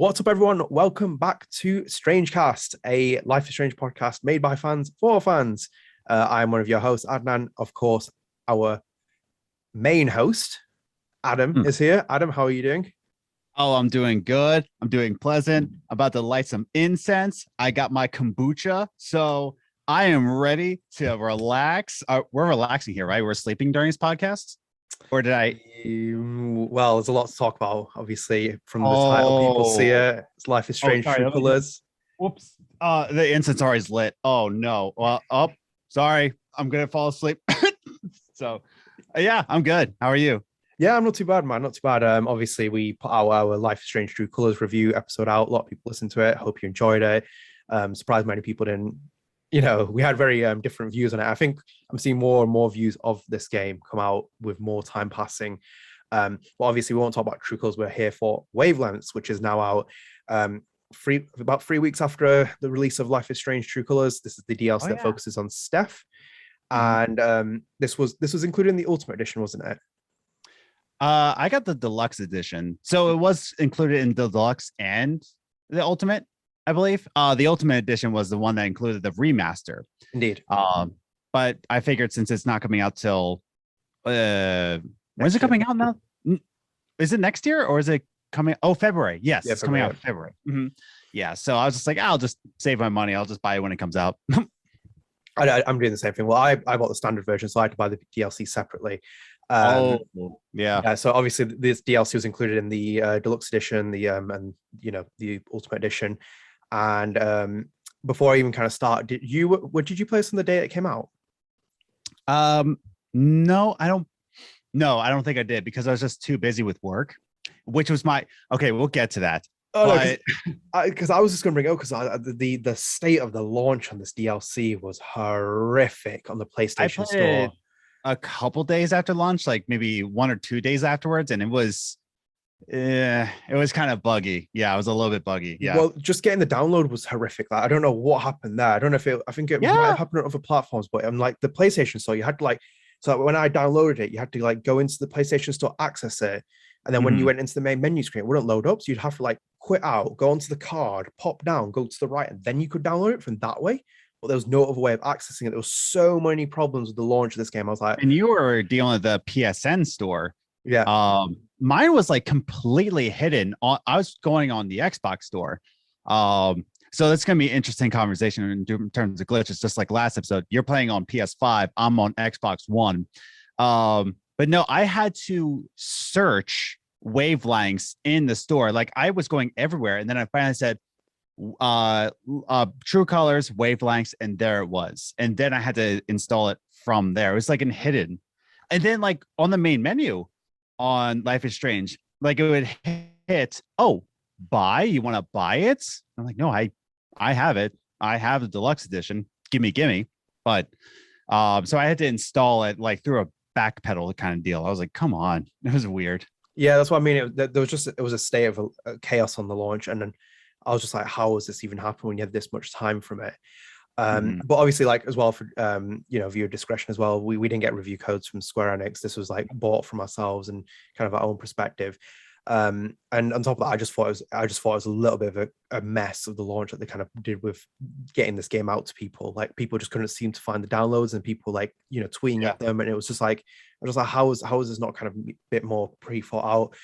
What's up, everyone? Welcome back to StrangeCast, a Life is Strange podcast made by fans for fans. I'm one of your hosts, Adnan. Of course, our main host, Adam, is here. Adam, how are you doing? Oh, I'm doing good. I'm doing pleasant. I'm about to light some incense. I got my kombucha, so I am ready to relax. We're relaxing here, right? We're sleeping during this podcast, or did I? Well, there's a lot to talk about. Obviously, from the title, people see it. It's Life is Strange, True Colors. Whoops. The incense already lit. Oh no. Well, sorry. I'm gonna fall asleep. So, yeah, I'm good. How are you? Yeah, I'm not too bad, man. Not too bad. Obviously, we put our Life is Strange, True Colors review episode out. A lot of people listened to it. Hope you enjoyed it. Surprised many people didn't. We had very different views on it. I think I'm seeing more and more views of this game come out with more time passing. But obviously, we won't talk about True Colors. We're here for Wavelengths, which is now out about 3 weeks after the release of Life is Strange, True Colors. This is the DLC that focuses on Steph. And this was included in the Ultimate Edition, wasn't it? I got the deluxe edition. So it was included in the deluxe and the ultimate, I believe. The ultimate edition was the one that included the remaster. Indeed. But I figured since it's not coming out till when's it coming out now? Is it next year or is it coming? Oh, February. Yes, it's coming out in February. Yeah. So I was just like, I'll just save my money. I'll just buy it when it comes out. I'm doing the same thing. Well, I bought the standard version, so I had to buy the DLC separately. Yeah. So obviously this DLC was included in the deluxe edition, the ultimate edition. And before I even kind of start, did you play this on the day it came out? No, I don't think I did because I was just too busy with work, which was okay, we'll get to that. Because I was just going to bring it up because the state of the launch on this DLC was horrific on the PlayStation Store. A couple days after launch, like maybe 1 or 2 days afterwards, and it was kind of buggy. Yeah, it was a little bit buggy. Yeah. Well, just getting the download was horrific. Like, I don't know what happened there. I don't know if I think it might have happened on other platforms, but on like the PlayStation Store, you had to so when I downloaded it, you had to go into the PlayStation Store, access it, and then when you went into the main menu screen, it wouldn't load up. So you'd have to quit out, go onto the card, pop down, go to the right, and then you could download it from that way. But there was no other way of accessing it. There was so many problems with the launch of this game. I was like, and you were dealing with the PSN store. Yeah. Mine was completely hidden. I was going on the Xbox store. So that's gonna be an interesting conversation in terms of glitches. Just like last episode, you're playing on PS5. I'm on Xbox One. But no, I had to search wavelengths in the store. I was going everywhere, and then I finally said, True Colors Wavelengths, and there it was. And then I had to install it from there. It was in hidden, and then on the main menu on Life is Strange, it would hit, buy, you want to buy it? I'm like, no, I have it. I have the deluxe edition. Gimme. But so I had to install it through a back pedal kind of deal. I was like, come on. It was weird. Yeah, that's what I mean. It was a state of chaos on the launch, and then I was just like, how was this even happen when you had this much time from it? But obviously, as well for viewer discretion as well, we didn't get review codes from Square Enix. This was bought from ourselves and kind of our own perspective. And on top of that, I just thought it was a little bit of a mess of the launch that they kind of did with getting this game out to people. People just couldn't seem to find the downloads, and people tweeting at them, and it was just I was like, how is this not kind of a bit more pre-thought out?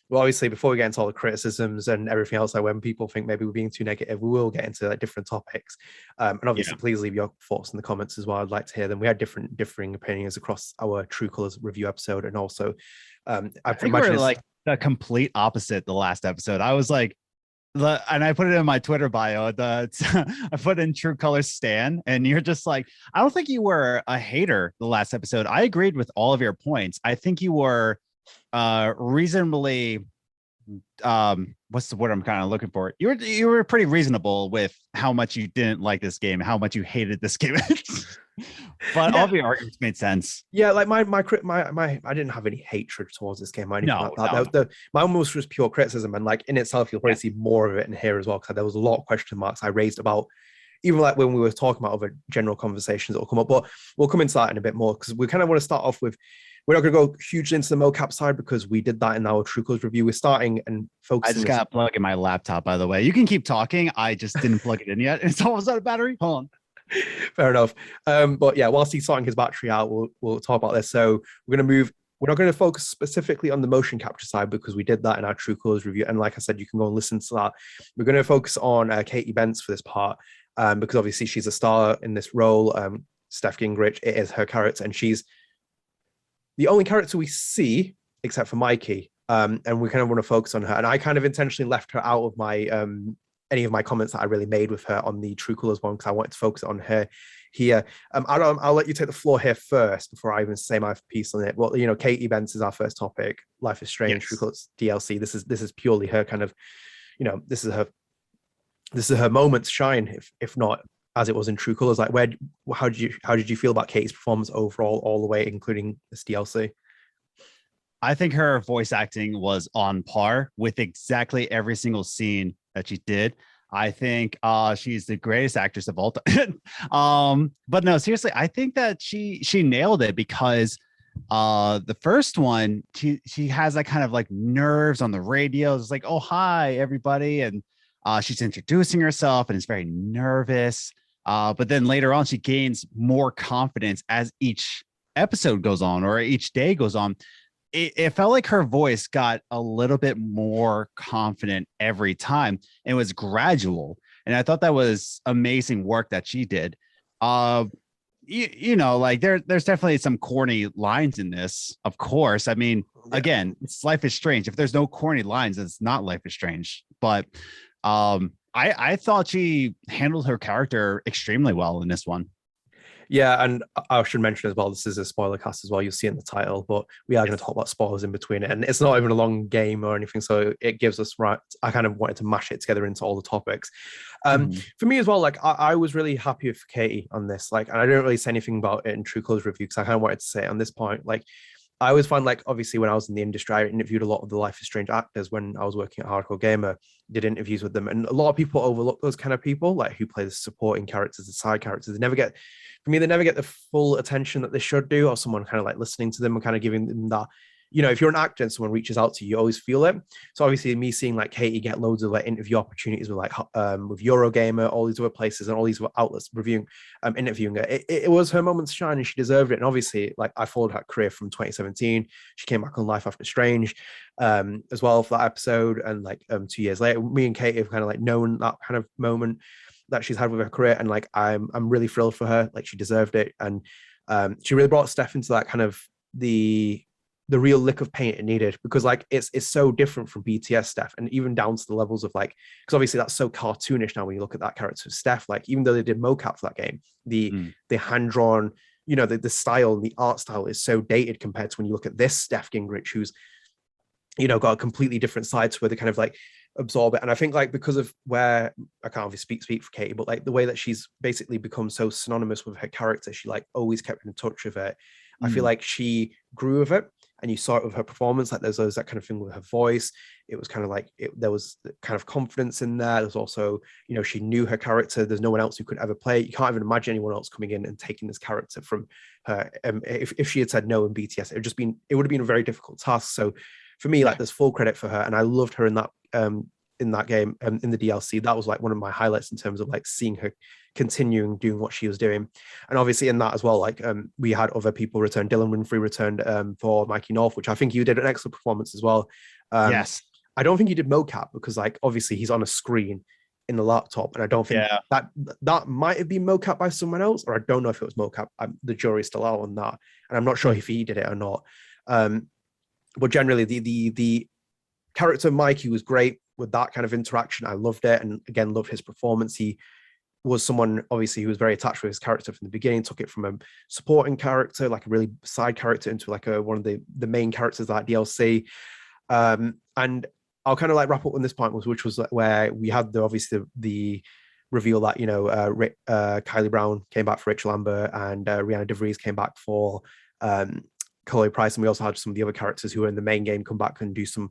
Well, obviously, before we get into all the criticisms and everything else, when people think maybe we're being too negative, we will get into different topics. And obviously, please leave your thoughts in the comments as well. I'd like to hear them. We had differing opinions across our True Colors review episode, and also I think we're the complete opposite the last episode. I was and I put it in my Twitter bio. I put in True Colors Stan, and you're just I don't think you were a hater the last episode. I agreed with all of your points. I think you were reasonably what's the word I'm kind of looking for? You were pretty reasonable with how much you didn't like this game, how much you hated this game. But all the arguments made sense. Yeah, my I didn't have any hatred towards this game or anything like that. No. My one was just pure criticism, and in itself you'll probably see more of it in here as well, because there was a lot of question marks I raised about, even when we were talking about other general conversations that will come up. But we'll come into that in a bit more, because we kind of want to start off with we're not going to go hugely into the mocap side because we did that in our True Colors review. We're starting and focusing. I just got to plug in my laptop, by the way. You can keep talking. I just didn't plug it in yet. It's almost out of battery. Hold on. Fair enough. But yeah, whilst he's sorting his battery out, we'll talk about this. So we're going to move. We're not going to focus specifically on the motion capture side because we did that in our True Colors review. And like I said, you can go and listen to that. We're going to focus on Katy Bentz for this part because obviously she's a star in this role. Steph Gingrich, it is her character, and she's the only character we see except for Mikey. And we kind of want to focus on her. And I kind of intentionally left her out of my any of my comments that I really made with her on the True Colors one because I wanted to focus on her here. I'll let you take the floor here first before I even say my piece on it. Well, you know, Katy Bentz is our first topic. Life is Strange, yes. True Colors DLC. This is purely her kind of, you know, this is her moment to shine. If not as it was in True Colors, like how did you feel about Katy's performance overall, all the way, including this DLC? I think her voice acting was on par with exactly every single scene that she did. I think she's the greatest actress of all time. But no, seriously, I think that she nailed it because the first one, she has that kind of like nerves on the radio. It's like, oh, hi, everybody. And she's introducing herself and is very nervous. But then later on, she gains more confidence as each episode goes on or each day goes on. It felt like her voice got a little bit more confident every time. It was gradual. And I thought that was amazing work that she did. You know, like there's definitely some corny lines in this, of course. I mean, again, it's Life is Strange. If there's no corny lines, it's not Life is Strange. But I thought she handled her character extremely well in this one. Yeah, and I should mention as well, this is a spoiler cast as well. You'll see in the title, but we are going to talk about spoilers in between it. And it's not even a long game or anything, so it gives us right. I kind of wanted to mash it together into all the topics. For me as well, like I was really happy with Katy on this. Like, and I didn't really say anything about it in True Colors review because I kind of wanted to say it on this point. Like, I always find, like, obviously when I was in the industry, I interviewed a lot of the Life is Strange actors when I was working at Hardcore Gamer, did interviews with them. And a lot of people overlook those kind of people, like who play the supporting characters, the side characters. They never get the full attention that they should do, or someone kind of like listening to them and kind of giving them that, you know, if you're an actor and someone reaches out to you, you always feel it. So obviously me seeing like Katy get loads of like interview opportunities with like with Eurogamer, all these other places and all these outlets reviewing, interviewing her, it was her moment to shine and she deserved it. And obviously, like, I followed her career from 2017. She came back on Life After Strange as well for that episode. And like 2 years later, me and Katy have kind of like known that kind of moment that she's had with her career. And like, I'm really thrilled for her. Like, she deserved it. And she really brought Steph into that kind of the real lick of paint it needed, because like it's so different from BTS Steph, and even down to the levels of like, because obviously that's so cartoonish now when you look at that character of Steph. Like, even though they did mocap for that game, the hand-drawn, you know, the style and the art style is so dated compared to when you look at this Steph Gingrich, who's, you know, got a completely different side to where they kind of like absorb it. And I think like because of where I can't obviously speak for Katy, but like the way that she's basically become so synonymous with her character, she like always kept in touch with it. I feel like she grew with it, and you saw it with her performance. Like there's that kind of thing with her voice. It was kind of like there was kind of confidence in there. There's also, you know, she knew her character. There's no one else who could ever play it. You can't even imagine anyone else coming in and taking this character from her. If she had said no in BTS, it would have been a very difficult task. So for me, like, there's full credit for her, and I loved her in that game, in the DLC. That was like one of my highlights in terms of like seeing her continuing doing what she was doing. And obviously in that as well, like we had other people return. Dillon Winfrey returned for Mikey North, which I think you did an excellent performance as well. Yes. I don't think you did mocap because like obviously he's on a screen in the laptop, and I don't think that might have been mocap by someone else, or I don't know if it was mocap. The jury's still out on that, and I'm not sure if he did it or not. But generally the character Mikey was great with that kind of interaction. I loved it, and again, loved his performance. He was someone, obviously, who was very attached with his character from the beginning, took it from a supporting character, like a really side character, into like one of the main characters of that DLC. And I'll kind of like wrap up on this point, which was where we had the reveal that, you know, Kylie Brown came back for Rachel Amber, and Rihanna DeVries came back for Chloe Price, and we also had some of the other characters who were in the main game come back and do some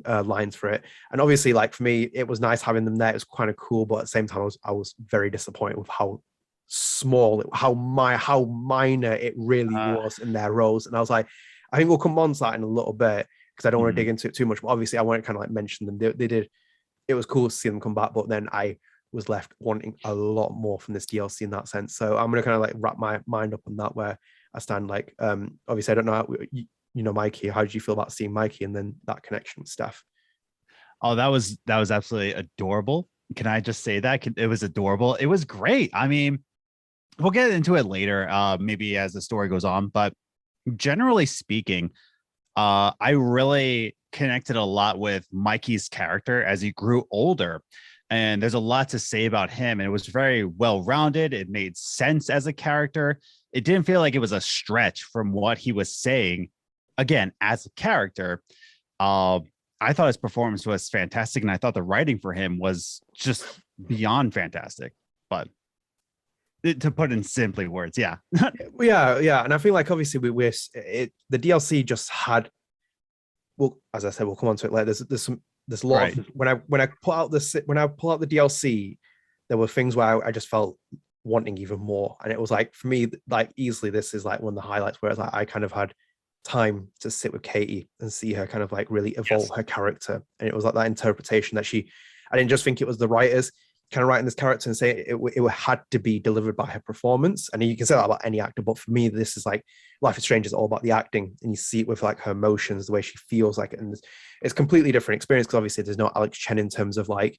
lines for it. And obviously, like, for me, it was nice having them there. It was kind of cool, but at the same time, I was very disappointed with how small, how minor it really was in their roles. And I was like, I think we'll come on to that in a little bit because I don't want to dig into it too much. But obviously, I want to kind of like mention them. They did. It was cool to see them come back, but then I was left wanting a lot more from this DLC in that sense. So I'm gonna kind of like wrap my mind up on that where I stand. Like, obviously, I don't know how, you know, Mikey. How did you feel about seeing Mikey and then that connection with Steph? Oh, that was absolutely adorable. Can I just say that it was adorable? It was great. I mean, we'll get into it later, maybe as the story goes on. But generally speaking, I really connected a lot with Mikey's character as he grew older. And there's a lot to say about him. And it was very well-rounded. It made sense as a character. It didn't feel like it was a stretch from what he was saying, again, as a character. I thought his performance was fantastic. And I thought the writing for him was just beyond fantastic. But to put in simply words, yeah. yeah. And I feel like obviously the DLC just had, well, as I said, we'll come on to it later. There's a lot Right. of, when I pull out the DLC, there were things where I just felt wanting even more. And it was like, for me, like easily this is like one of the highlights where it's like I kind of had time to sit with Katy and see her kind of like really evolve her character. And it was like that interpretation that I didn't just think it was the writers kind of writing this character and say it had to be delivered by her performance. And you can say that about any actor, but for me, this is like Life is Strange is all about the acting, and you see it with like her emotions, the way she feels like it. And it's completely different experience because obviously there's no Alex Chen in terms of like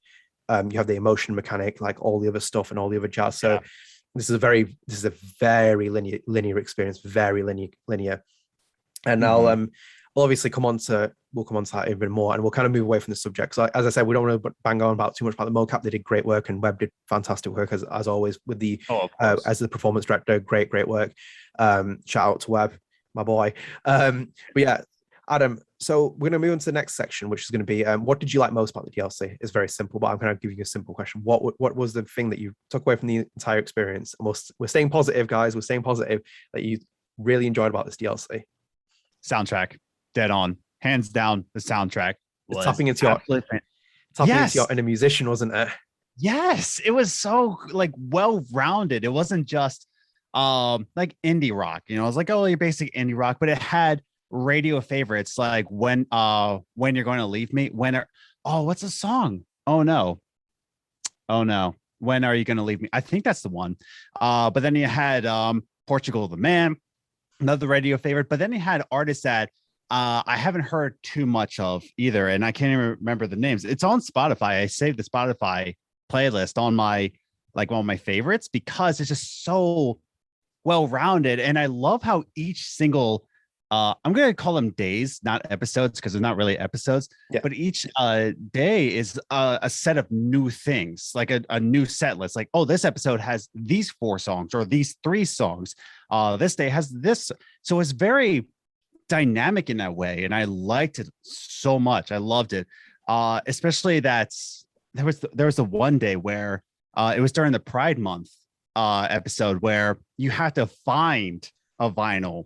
you have the emotion mechanic, like all the other stuff and all the other jazz. So this is a very linear experience, very linear. And we'll obviously come on to that even more, and we'll kind of move away from the subject. So as I said, we don't want to bang on about too much about the mocap. They did great work, and Webb did fantastic work as always with the as the performance director. Great work. Shout out to Webb, my boy. But yeah, Adam. So we're going to move on to the next section, which is going to be what did you like most about the DLC? It's very simple, but I'm kind of giving you a simple question. What was the thing that you took away from the entire experience? And we're staying positive, guys. We're staying positive that you really enjoyed about this DLC. Soundtrack, dead on, hands down. The soundtrack was tapping into your inner musician, wasn't it? Yes, it was so like well-rounded. It wasn't just like indie rock, you know. It was like, oh, your basic indie rock, but it had radio favorites like when you're going to leave me, what's the song? Oh no, when are you going to leave me? I think that's the one. But then you had Portugal the Man, another radio favorite. But then you had artists that I haven't heard too much of either, and I can't even remember the names. It's on Spotify. I saved the Spotify playlist on my one of my favorites because it's just so well-rounded. And I love how each single I'm going to call them days, not episodes, because they're not really episodes, but each day is a set of new things, like a new set list. Like, oh, this episode has these 4 songs or these 3 songs. This day has this. So it's very dynamic in that way. And I liked it so much. I loved it. Especially that there was the one day where it was during the Pride Month episode where you had to find a vinyl.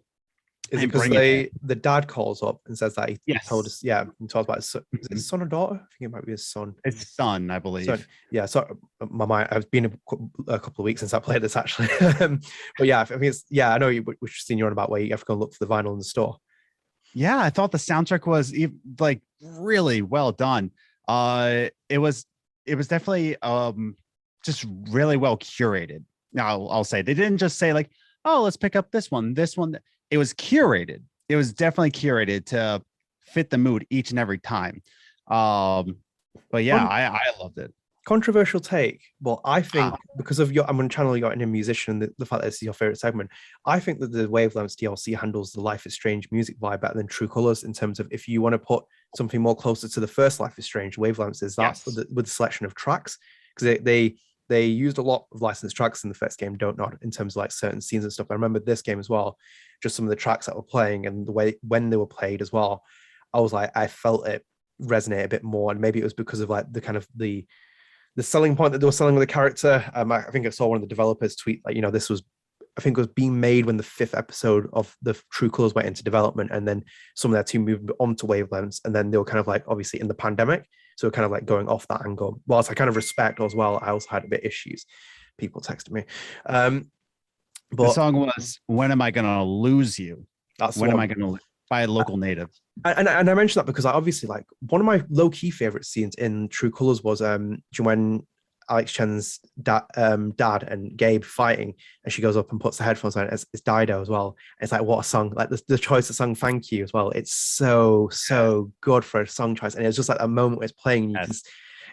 Is it because the dad calls up and says that he told us, and talks about his son. Is it his son or daughter? I think it might be his son. It's son, I believe. Son. Yeah, so my mind, I've been a couple of weeks since I played this actually. But yeah, I think it's, I know which scene you're on about where you have to go look for the vinyl in the store. Yeah, I thought the soundtrack was like really well done. It was definitely just really well curated. Now I'll say they didn't just say like, oh, let's pick up this one. It was curated. It was definitely curated to fit the mood each and every time. But yeah, I loved it. Controversial take. Well, I think because of I'm going to channel your inner musician, the fact that this is your favorite segment, I think that the Wavelengths DLC handles the Life is Strange music vibe better than True Colors in terms of if you want to put something more closer to the first Life is Strange, Wavelengths is that with the selection of tracks, because they used a lot of licensed tracks in the first game, not in terms of like certain scenes and stuff. I remember this game as well, just some of the tracks that were playing and the way when they were played as well. I was like, I felt it resonate a bit more, and maybe it was because of like the kind of the selling point that they were selling with the character. I think I saw one of the developers tweet like, this was, I think it was being made when the 5th episode of the True Colors went into development, and then some of their team moved on to Wavelengths, and then they were kind of like obviously in the pandemic, so kind of like going off that angle. Whilst I kind of respect as well, I also had a bit of issues. People texted me. But the song was "When Am I Gonna Lose You?" That's when am I gonna? by a local native. And I mentioned that because I obviously like one of my low key favorite scenes in True Colors was when Alex Chen's dad and Gabe fighting, and she goes up and puts the headphones on. It's Dido as well. And it's like, what a song! Like the choice of song "Thank You" as well. It's so good for a song choice, and it's just like a moment where it's playing. And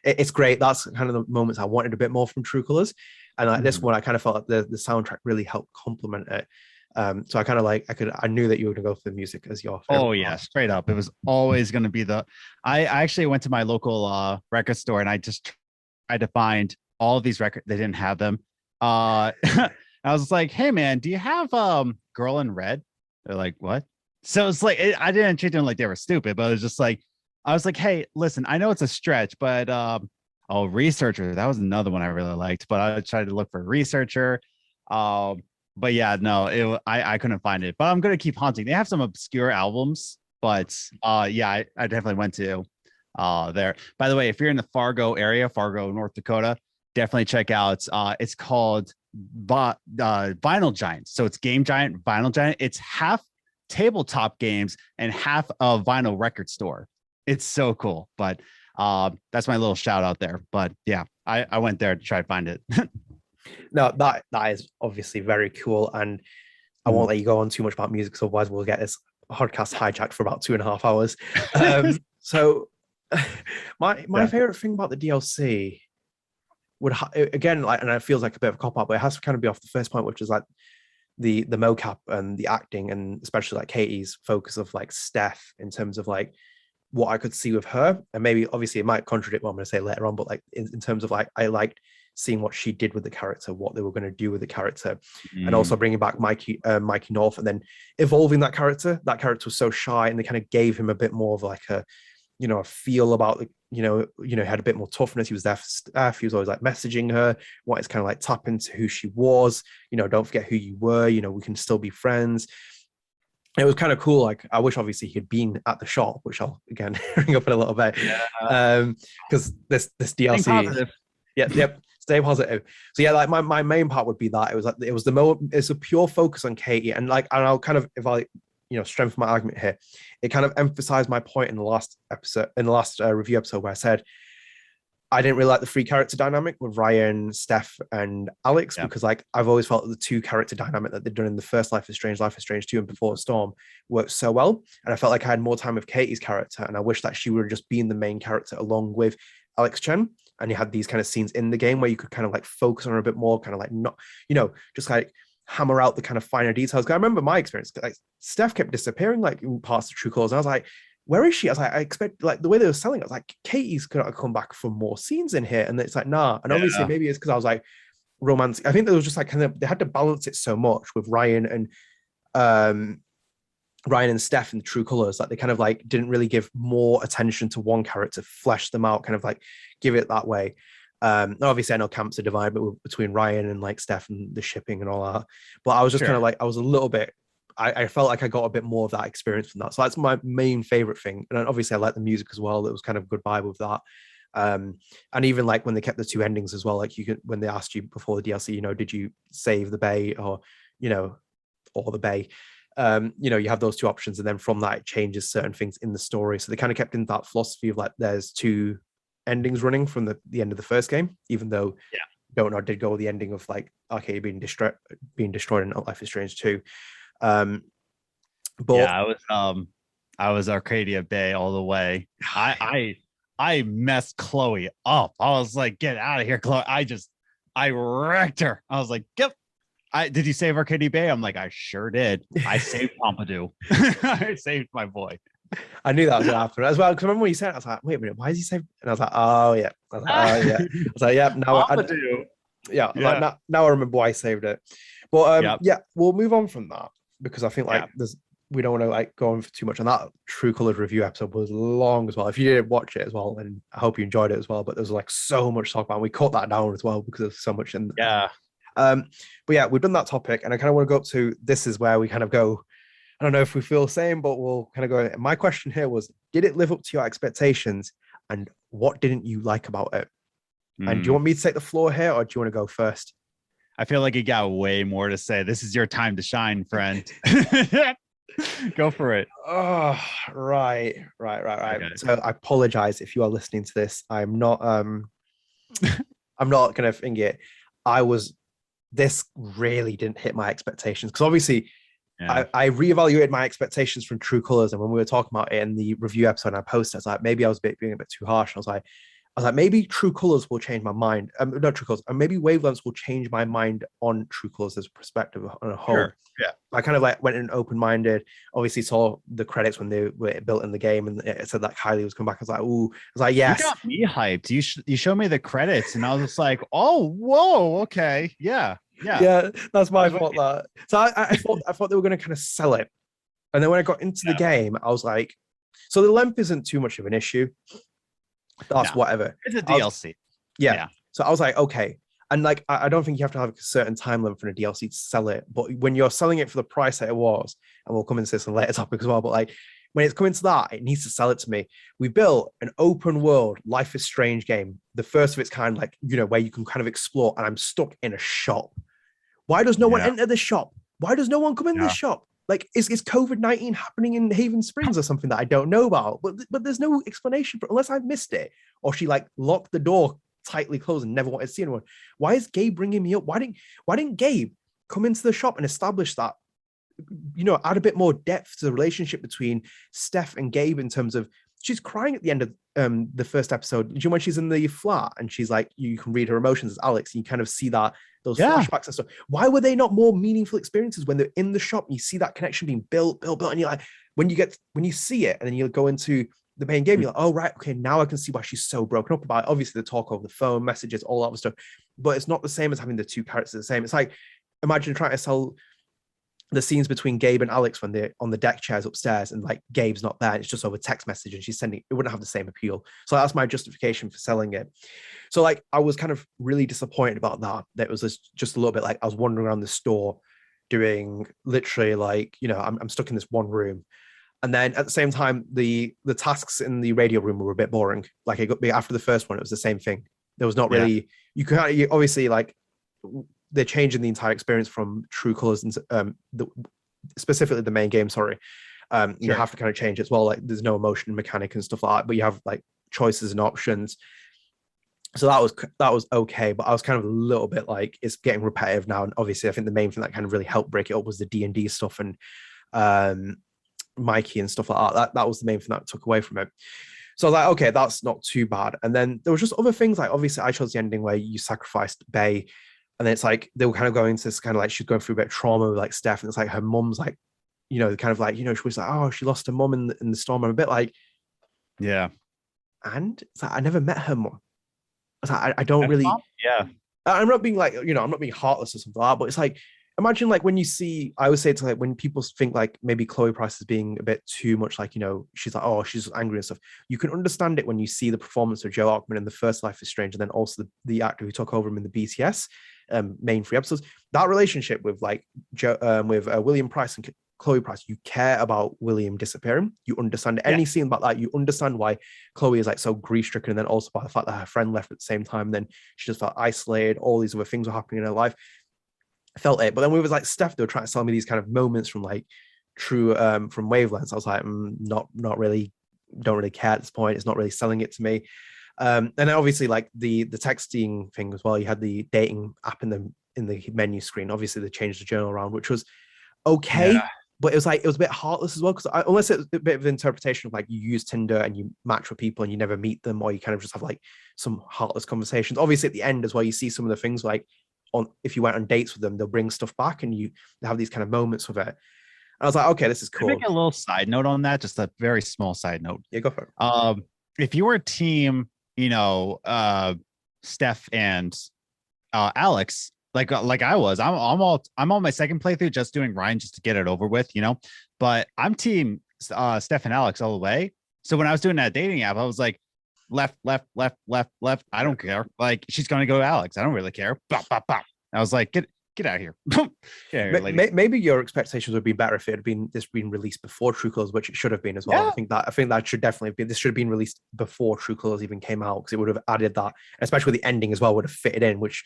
it's great. That's kind of the moments I wanted a bit more from True Colors, and like this one, I kind of felt like the soundtrack really helped complement it. So I kind of like I knew that you were gonna go for the music as your favorite. Oh yeah, straight up. It was always gonna be I actually went to my local record store and I just tried to find all of these records. They didn't have them. I was like, hey man, do you have Girl in Red? They're like, what? So it's like I didn't treat them like they were stupid, but it was just like I was like, hey, listen, I know it's a stretch, but Researcher, that was another one I really liked, but I tried to look for Researcher. But yeah, no, I couldn't find it, but I'm gonna keep hunting. They have some obscure albums, but yeah, I definitely went to there. By the way, if you're in the Fargo area, Fargo, North Dakota, definitely check out. It's called Vinyl Giant. So it's Game Giant, Vinyl Giant. It's half tabletop games and half a vinyl record store. It's so cool. But that's my little shout out there. But yeah, I went there to try to find it. No, that is obviously very cool, and I won't let you go on too much about music, so otherwise we'll get this podcast hijacked for about 2.5 hours. So my favorite thing about the DLC would again, like, and it feels like a bit of a cop out, but it has to kind of be off the first point, which is like the mocap and the acting, and especially like Katy's focus of like Steph in terms of like what I could see with her, and maybe obviously it might contradict what I'm going to say later on, but like in terms of like I liked seeing what she did with the character, what they were going to do with the character, and also bringing back Mikey North, and then evolving that character. That character was so shy, and they kind of gave him a bit more of like a feel about the, had a bit more toughness. He was there for Steph. He was always like messaging her, wanted to kind of like tap into who she was. Don't forget who you were. We can still be friends. It was kind of cool. Like, I wish obviously he had been at the shop, which I'll again ring up in a little bit. Because this DLC, yep. Stay positive. So yeah, like my main part would be that it's a pure focus on Katy, and I'll kind of, if I strengthen my argument here, it kind of emphasized my point in the last review episode where I said I didn't really like the three character dynamic with Ryan, Steph, and Alex, because like I've always felt that the two character dynamic that they'd done in the first Life is Strange 2, and Before the Storm worked so well, and I felt like I had more time with Katy's character, and I wish that she would have just been the main character along with Alex Chen. And you had these kind of scenes in the game where you could kind of like focus on her a bit more, kind of like not, just like hammer out the kind of finer details. Because I remember my experience, like Steph kept disappearing like in parts of True Colors, and I was like, where is she? I was like, I expect, like, the way they were selling it, I was like, Katy's gonna come back for more scenes in here, and it's like, nah. And obviously maybe it's because I was like romantic. I think there was just like kind of, they had to balance it so much with Ryan and Steph in the True Colors, like they kind of like didn't really give more attention to one character, flesh them out, kind of like give it that way. Obviously I know camps are divided between Ryan and like Steph and the shipping and all that, but I was just kind of like, I was a little bit, I felt like I got a bit more of that experience from that. So that's my main favorite thing. And obviously I like the music as well. It was kind of a good vibe with that. And even like when they kept the two endings as well, like you could, when they asked you before the DLC, did you save the bay or the bay? You have those two options, and then from that it changes certain things in the story. So they kind of kept in that philosophy of like there's two endings running from the end of the first game, even though Don't did go with the ending of like Arcadia being destroyed in Life is Strange 2. But yeah, I was Arcadia Bay all the way. I messed Chloe up. I was like, get out of here, Chloe. I wrecked her. I was like, yep. Did you save Arcadia Bay? I'm like, I sure did. I saved Pompidou. I saved my boy. I knew that was gonna happen as well, because I remember when you said it, I was like, wait a minute, why is he saved? And I was like, oh yeah. I was like, yeah. Now now I remember why I saved it. But we'll move on from that, because I think like we don't want to like go on for too much. And that True Colors review episode was long as well. If you did watch it as well, and I hope you enjoyed it as well. But there's like so much to talk about. We cut that down as well because there's so much in there. But yeah, we've done that topic, and I kind of want to go up to, this is where we kind of go, I don't know if we feel the same, but we'll kind of go. My question here was, did it live up to your expectations, and what didn't you like about it? And do you want me to take the floor here, or do you want to go first? I feel like you got way more to say. This is your time to shine, friend. Go for it. Oh, right. Okay. So I apologize if you are listening to this. I'm not gonna think it. I was this really didn't hit my expectations because obviously Yeah. I reevaluated my expectations from True Colors, and when we were talking about it in the review episode, I posted, I was like, maybe I was being a bit too harsh. I was like, maybe True Colors will change my mind. Not True Colors, and maybe Wavelengths will change my mind on True Colors as a perspective on a whole. Sure. Yeah. I kind of like went in open-minded. Obviously, saw the credits when they were built in the game, and it said that Kylie was coming back. I was like, ooh, I was like, yes. You got me hyped. You showed me the credits, and I was just like, oh, whoa, okay, yeah. That's my fault. That so I thought they were going to kind of sell it, and then when I got into the game, I was like, so the length isn't too much of an issue. That's whatever. It's a DLC. Yeah. So I was like, okay. And like, I don't think you have to have a certain time limit for a DLC to sell it. But when you're selling it for the price that it was, and we'll come into this in a later topic as well, but like when it's coming to that, it needs to sell it to me. We built an open world, Life is Strange game, the first of its kind, like, you know, where you can kind of explore, and I'm stuck in a shop. Why does no one enter the shop? Why does no one come in this shop? Like, is COVID-19 happening in Haven Springs or something that I don't know about? But there's no explanation for it, unless I've missed it, or she like locked the door tightly closed and never wanted to see anyone. Why is Gabe bringing me up? Why didn't Gabe come into the shop and establish that, you know, add a bit more depth to the relationship between Steph and Gabe in terms of she's crying at the end of the first episode. Do you know when she's in the flat and she's like, you can read her emotions as Alex, and you kind of see that those flashbacks and stuff. Why were they not more meaningful experiences when they're in the shop and you see that connection being built, and you're like, when you see it, and then you go into the main game, you're like, oh right, okay, now I can see why she's so broken up about it. Obviously, the talk over the phone, messages, all that stuff, but it's not the same as having the two characters the same. It's like, imagine trying to sell the scenes between Gabe and Alex when they're on the deck chairs upstairs, and like Gabe's not there, it's just over text message, and she's sending it wouldn't have the same appeal. So that's my justification for selling it. So like I was kind of really disappointed about that. That was just a little bit like I was wandering around the store doing literally like, you know, I'm stuck in this one room. And then at the same time, the tasks in the radio room were a bit boring. Like after the first one, it was the same thing. There was not really, you obviously like they're changing the entire experience from True Colors and specifically the main game. Sorry, you have to kind of change it as well. Like there's no emotion mechanic and stuff like that, but you have like choices and options. So that was okay, but I was kind of a little bit like it's getting repetitive now. And obviously, I think the main thing that kind of really helped break it up was the D&D stuff and Mikey and stuff like that. That was the main thing that took away from it. So I was like, okay, that's not too bad. And then there was just other things like obviously I chose the ending where you sacrificed Bay. And then it's like they were kind of going into this kind of like she's going through a bit of trauma with like Steph, and it's like her mum's like, you know, kind of like, you know, she was like, oh, she lost her mum in the storm. I'm a bit like, yeah. And it's like I never met her mum. I was like, I don't really, I'm not being like, you know, I'm not being heartless or something like that, but it's like, imagine like when you see, I would say to like when people think like maybe Chloe Price is being a bit too much, like, you know, she's like, oh, she's angry and stuff. You can understand it when you see the performance of Joe Arkman in the first Life is Strange, and then also the actor who took over him in the BTS main 3 episodes. That relationship with like William Price and Chloe Price, you care about William disappearing. You understand any scene about that. You understand why Chloe is like so grief-stricken, and then also by the fact that her friend left at the same time. And then she just felt isolated. All these other things were happening in her life. I felt it. But then we was like Steph, they were trying to sell me these kind of moments from like True from Wavelengths. I was like, not really, don't really care at this point. It's not really selling it to me. And then obviously like the texting thing as well. You had the dating app in the menu screen. Obviously they changed the journal around, which was okay. Yeah. But it was a bit heartless as well, because unless it's a bit of interpretation of like you use Tinder and you match with people and you never meet them, or you kind of just have like some heartless conversations. Obviously at the end as well, you see some of the things like if you went on dates with them, they'll bring stuff back and you have these kind of moments with it. And I was like, okay, this is cool. Make a little side note on that, just a very small side note. Yeah, go for it. If you were a team, you know, Steph and Alex, like I was, I'm on my second playthrough, just doing Ryan just to get it over with, you know. But I'm team Steph and Alex all the way. So when I was doing that dating app, I was like, left. I don't care. Like she's gonna go to Alex. I don't really care. Bop, bop, bop. I was like, get out of here. Maybe your expectations would be better if it had been released before True Colors, which it should have been as well. Yeah. I think that should definitely be. This should have been released before True Colors even came out, because it would have added that, especially with the ending as well, would have fitted in, which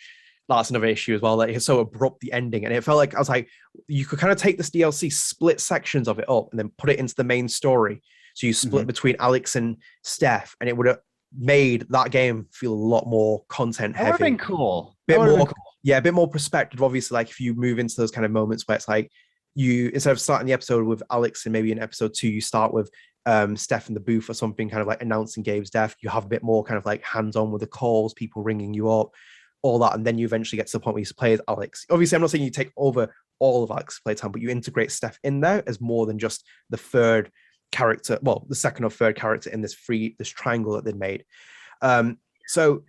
that's another issue as well. Like it's so abrupt, the ending, and it felt like I was like, you could kind of take this DLC, split sections of it up, and then put it into the main story. So you split between Alex and Steph, and it would have made that game feel a lot more content heavy. That would have been cool. Bit more, yeah, a bit more perspective. Obviously, like if you move into those kind of moments where it's like you, instead of starting the episode with Alex and maybe in episode 2, you start with Steph in the booth or something, kind of like announcing Gabe's death. You have a bit more kind of like hands-on with the calls, people ringing you up, all that, and then you eventually get to the point where you play as Alex. Obviously, I'm not saying you take over all of Alex's playtime, but you integrate Steph in there as more than just the third character, well, the second or third character in this triangle that they'd made. So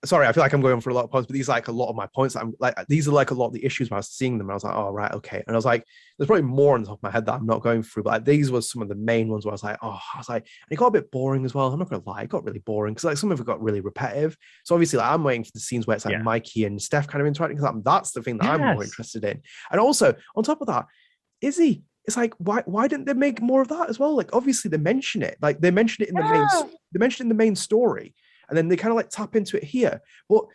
sorry, I feel like I'm going for a lot of points, but these are like a lot of my points. I'm like, these are like a lot of the issues when I was seeing them. I was like, oh, right, okay. And I was like, there's probably more on the top of my head that I'm not going through, but like, these were some of the main ones where I was like, and it got a bit boring as well. I'm not gonna lie, it got really boring because like some of it got really repetitive. So obviously, like, I'm waiting for the scenes where it's like Mikey and Steph kind of interacting, because that's the thing that I'm more interested in. And also, on top of that, Izzy. It's like, why didn't they make more of that as well? Like, obviously they mention it, like they mentioned it in the main story, and then they kind of like tap into it here. But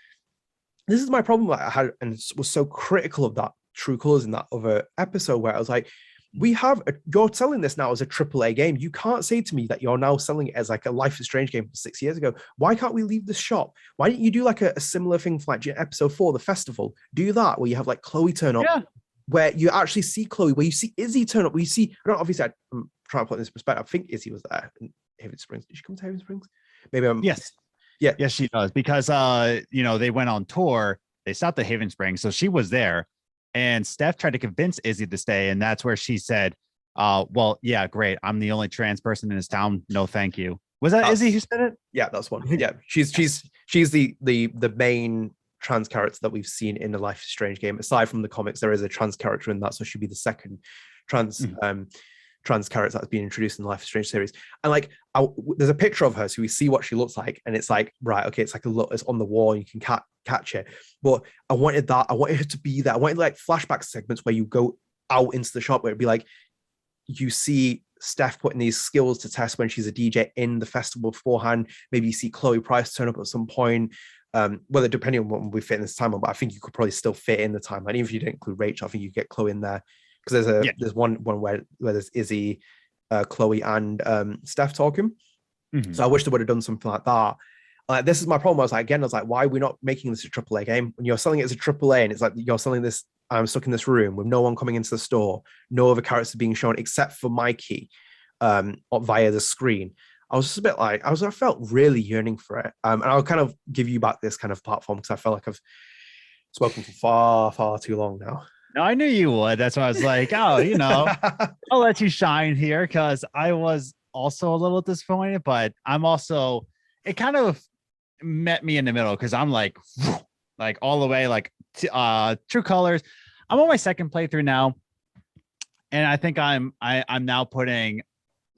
this is my problem that I had and was so critical of that True Colors in that other episode, where I was like, you're selling this now as a AAA game. You can't say to me that you're now selling it as like a Life is Strange game from 6 years ago. Why can't we leave the shop? Why didn't you do like a similar thing for like episode 4, the festival? Do that where you have like Chloe turn up. Yeah. Where you actually see Chloe, where you see Izzy turn up, where you see, obviously I'm trying to put this in perspective. I think Izzy was there in Haven Springs. Did she come to Haven Springs? Maybe yes. Yeah. Yes, she does. Because they went on tour, they stopped at Haven Springs. So she was there. And Steph tried to convince Izzy to stay. And that's where she said, well, yeah, great. I'm the only trans person in this town. No, thank you. Was that Izzy who said it? Yeah, that's one. Yeah. She's the main trans character that we've seen in the Life is Strange game. Aside from the comics, there is a trans character in that, so she'd be the second trans character that's been introduced in the Life is Strange series. And like, there's a picture of her, so we see what she looks like, and it's like, right, okay, it's like it's on the wall, and you can catch it. But I wanted her to be there. I wanted like flashback segments where you go out into the shop, where it'd be like, you see Steph putting these skills to test when she's a DJ in the festival beforehand. Maybe you see Chloe Price turn up at some point. Whether depending on what we fit in this timeline, but I think you could probably still fit in the timeline. Even if you didn't include Rachel, I think you get Chloe in there, because there's one where there's Izzy, Chloe, and Steph talking. So I wish they would have done something like that. This is my problem. I was like, why are we not making this a AAA game? When you're selling it as a AAA, and it's like you're selling this, I'm stuck in this room with no one coming into the store, no other characters being shown except for Mikey via the screen. I was just a bit like, I felt really yearning for it. And I'll kind of give you back this kind of platform, because I felt like I've spoken for far, far too long now. No, I knew you would. That's why I was like, I'll let you shine here, because I was also a little disappointed, but I'm also, it kind of met me in the middle, because I'm like all the way, like True Colors. I'm on my second playthrough now, and I think I'm now putting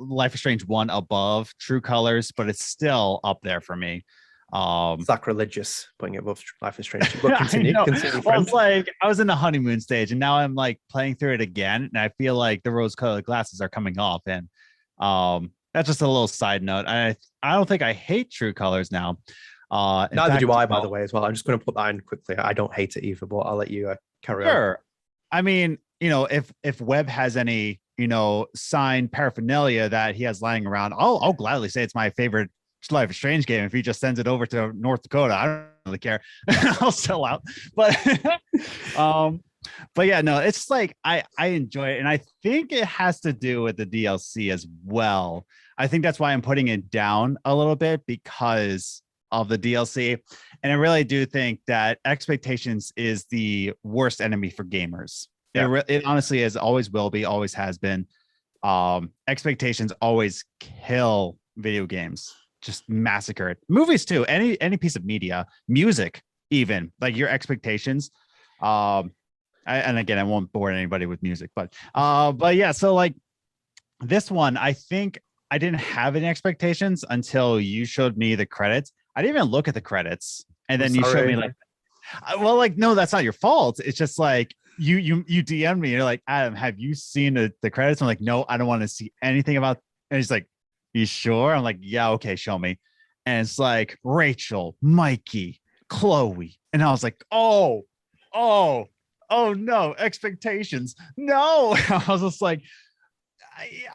Life is Strange 1 above True Colors, but it's still up there for me. Sacrilegious putting it above Life is Strange. But continue, well, it's like I was in the honeymoon stage, and now I'm like playing through it again, and I feel like the rose-colored glasses are coming off. And that's just a little side note. I don't think I hate True Colors now. Neither do I, by the way, as well. I'm just going to put that in quickly. I don't hate it either, but I'll let you carry on. Sure. I mean, if Webb has any signed paraphernalia that he has lying around, I'll gladly say it's my favorite Life is Strange game. If he just sends it over to North Dakota, I don't really care. I'll sell out. But yeah, no, it's like I enjoy it, and I think it has to do with the DLC as well. I think that's why I'm putting it down a little bit, because of the DLC. And I really do think that expectations is the worst enemy for gamers. Yeah. It honestly is, always will be, always has been. Expectations always kill video games, just massacre it. Movies too, any piece of media, music, even, like your expectations. And again, I won't bore anybody with music, but yeah, so like this one, I think I didn't have any expectations until you showed me the credits. I didn't even look at the credits, and then you showed me like, well, like, no, that's not your fault. It's just like you DM'd me. You're like, Adam, have you seen the credits? I'm like, no, I don't want to see anything about. And he's like, you sure? I'm like, yeah, okay, show me. And it's like Rachel, Mikey, Chloe. And I was like, oh no, expectations. No. I was just like,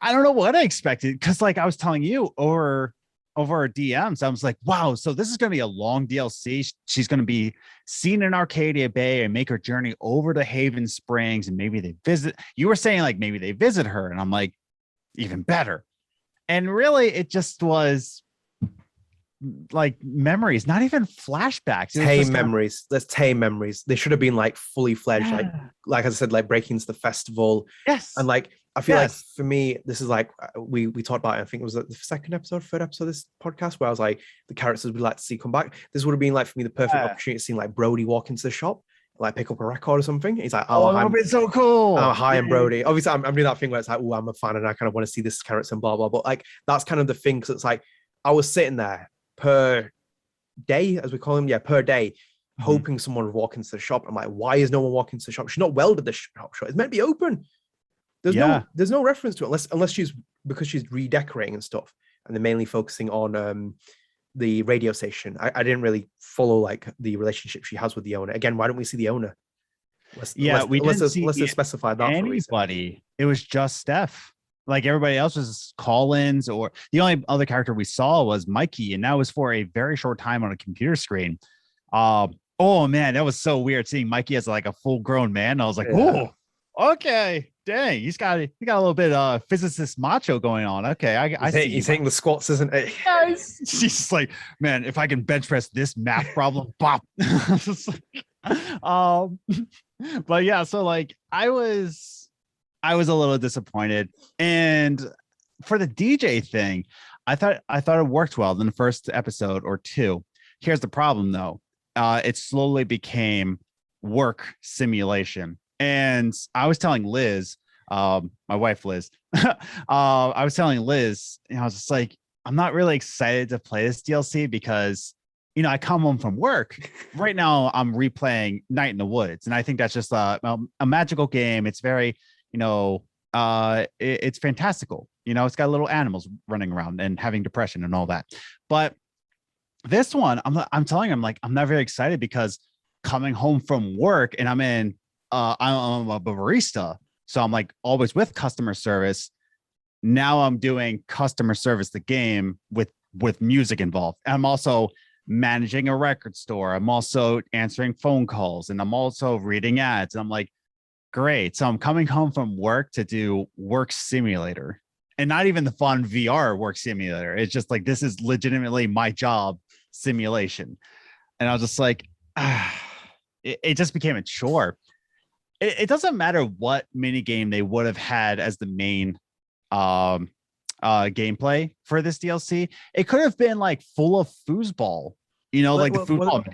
I don't know what I expected. Cause like I was telling you over our DMs, I was like, wow, so this is going to be a long DLC. She's going to be seen in Arcadia Bay and make her journey over to Haven Springs. And maybe they visit. You were saying like maybe they visit her. And I'm like, even better. And really, it just was like memories, not even flashbacks. Tame memories. Let's tame memories. They should have been like fully fledged, like I said, like breaking into the festival. Yes. And like I feel like for me, this is like we talked about it, I think it was the third episode of this podcast, where I was like, the characters we'd like to see come back. This would have been like for me the perfect opportunity to see like Brody walk into the shop, like pick up a record or something. He's like, oh, that would be so cool. Oh, hi, I'm Brody. Obviously, I'm doing that thing where it's like, oh, I'm a fan and I kind of want to see this character and blah blah. But like that's kind of the thing, because it's like I was sitting there per day, as we call him, per day, hoping someone would walk into the shop. I'm like, why is no one walking into the shop? She's not welded the shop. It's meant to be open. There's no reference to it unless she's redecorating and stuff, and they're mainly focusing on the radio station. I didn't really follow like the relationship she has with the owner. Again, why don't we see the owner? Let's specify that anybody. It was just Steph. Like everybody else was Collins, or the only other character we saw was Mikey, and that was for a very short time on a computer screen. Oh man, that was so weird seeing Mikey as like a full-grown man. I was like, oh, okay, dang, he got a little bit physicist macho going on. Okay, I see. He's hitting the squats, isn't it? Yeah, she's just like, man, if I can bench press this math problem, bop. But yeah, so like I was a little disappointed. And for the DJ thing, I thought it worked well in the first episode or two. Here's the problem though. It slowly became work simulation. And I was telling Liz, my wife Liz, I was telling Liz, I was just like, I'm not really excited to play this DLC because, I come home from work. Right now I'm replaying Night in the Woods. And I think that's just a magical game. It's very, it's fantastical. It's got little animals running around and having depression and all that. But this one, I'm telling him, like, I'm not very excited because coming home from work and I'm a barista. So I'm like always with customer service. Now I'm doing customer service, the game with music involved. I'm also managing a record store. I'm also answering phone calls and I'm also reading ads. And I'm like, great. So I'm coming home from work to do work simulator, and not even the fun VR work simulator. It's just like, this is legitimately my job simulation. And I was just like, it just became a chore. It doesn't matter what mini game they would have had as the main gameplay for this DLC. It could have been like full of foosball, the foosball.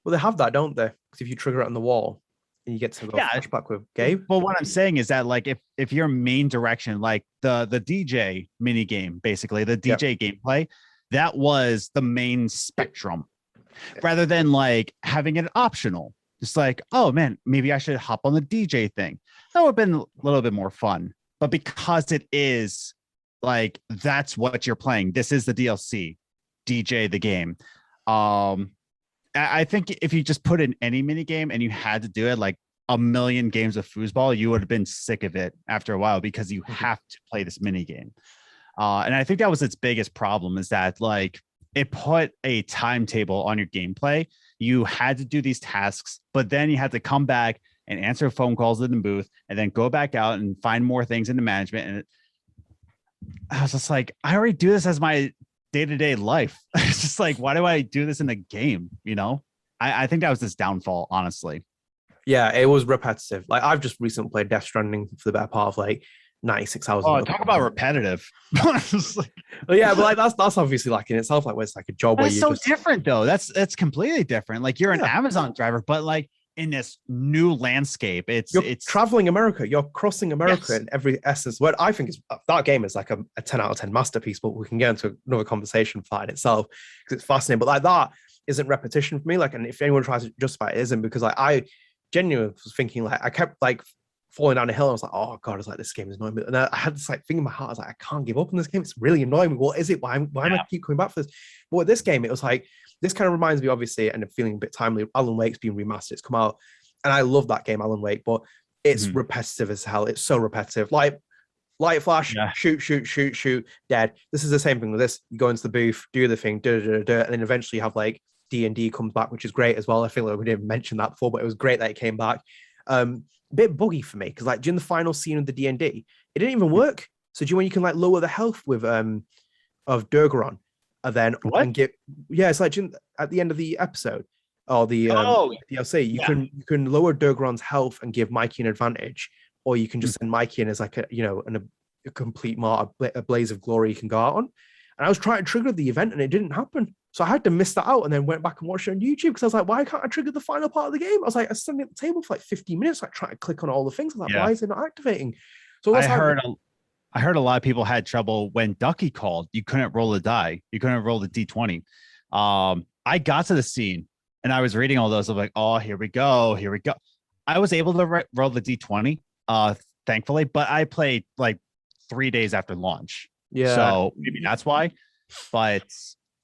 Well, they have that, don't they? Because if you trigger it on the wall, and you get to go flashback with Gabe. But what I'm saying is that, like, if your main direction, like the DJ mini game, basically the DJ gameplay, that was the main spectrum, rather than like having it optional. It's like, oh man, maybe I should hop on the DJ thing. That would have been a little bit more fun. But because it is like, that's what you're playing. This is the DLC, DJ the game. I think if you just put in any mini game and you had to do it like a million games of foosball, you would have been sick of it after a while because you have to play this mini game. And I think that was its biggest problem, is that like it put a timetable on your gameplay. You had to do these tasks, but then you had to come back and answer phone calls in the booth and then go back out and find more things in the management. And I was just like, I already do this as my day-to-day life. It's just like, why do I do this in the game? I think that was this downfall, honestly. Yeah, it was repetitive. Like, I've just recently played Death Stranding for the better part of like 96 hours. Oh, talk about repetitive. Well, yeah, but like that's obviously like in itself, like where it's like a job where you so different though. That's completely different. Like, you're an Amazon driver, but like in this new landscape, it's traveling America. You're crossing America in every essence. What I think is that game is like a 10 out of 10 masterpiece, but we can get into another conversation for it itself because it's fascinating. But like that isn't repetition for me. Like, and if anyone tries to justify it, isn't, because like I genuinely was thinking, like, I kept like falling down a hill. I was like, oh God, I was like, this game is annoying me. And I had this like thing in my heart. I was like, I can't give up on this game. It's really annoying me. What is it? Why am I keep coming back for this? But with this game, it was like, this kind of reminds me, obviously, and I'm feeling a bit timely. Alan Wake's been remastered. It's come out. And I love that game, Alan Wake, but it's repetitive as hell. It's so repetitive. Like light flash, shoot, dead. This is the same thing with this. You go into the booth, do the thing, and then eventually you have like D&D comes back, which is great as well. I feel like we didn't mention that before, but it was great that it came back. Bit buggy for me because like during the final scene of the D&D, it didn't even work. So do you know when you can like lower the health with of Durgaron and then and get it's like at the end of the episode or the DLC, you can lower Durgaron's health and give Mikey an advantage, or you can just send Mikey in as like a complete a blaze of glory you can go out on. And I was trying to trigger the event and it didn't happen. So I had to miss that out and then went back and watched it on YouTube because I was like, why can't I trigger the final part of the game? I was like, I was standing at the table for like 15 minutes, like trying to click on all the things. I was like, why is it not activating? So I heard a lot of people had trouble when Ducky called. You couldn't roll a die. You couldn't roll the D20. I got to the scene and I was reading all those. I'm like, oh, here we go. I was able to roll the D20, thankfully, but I played like 3 days after launch. Yeah. So maybe that's why. But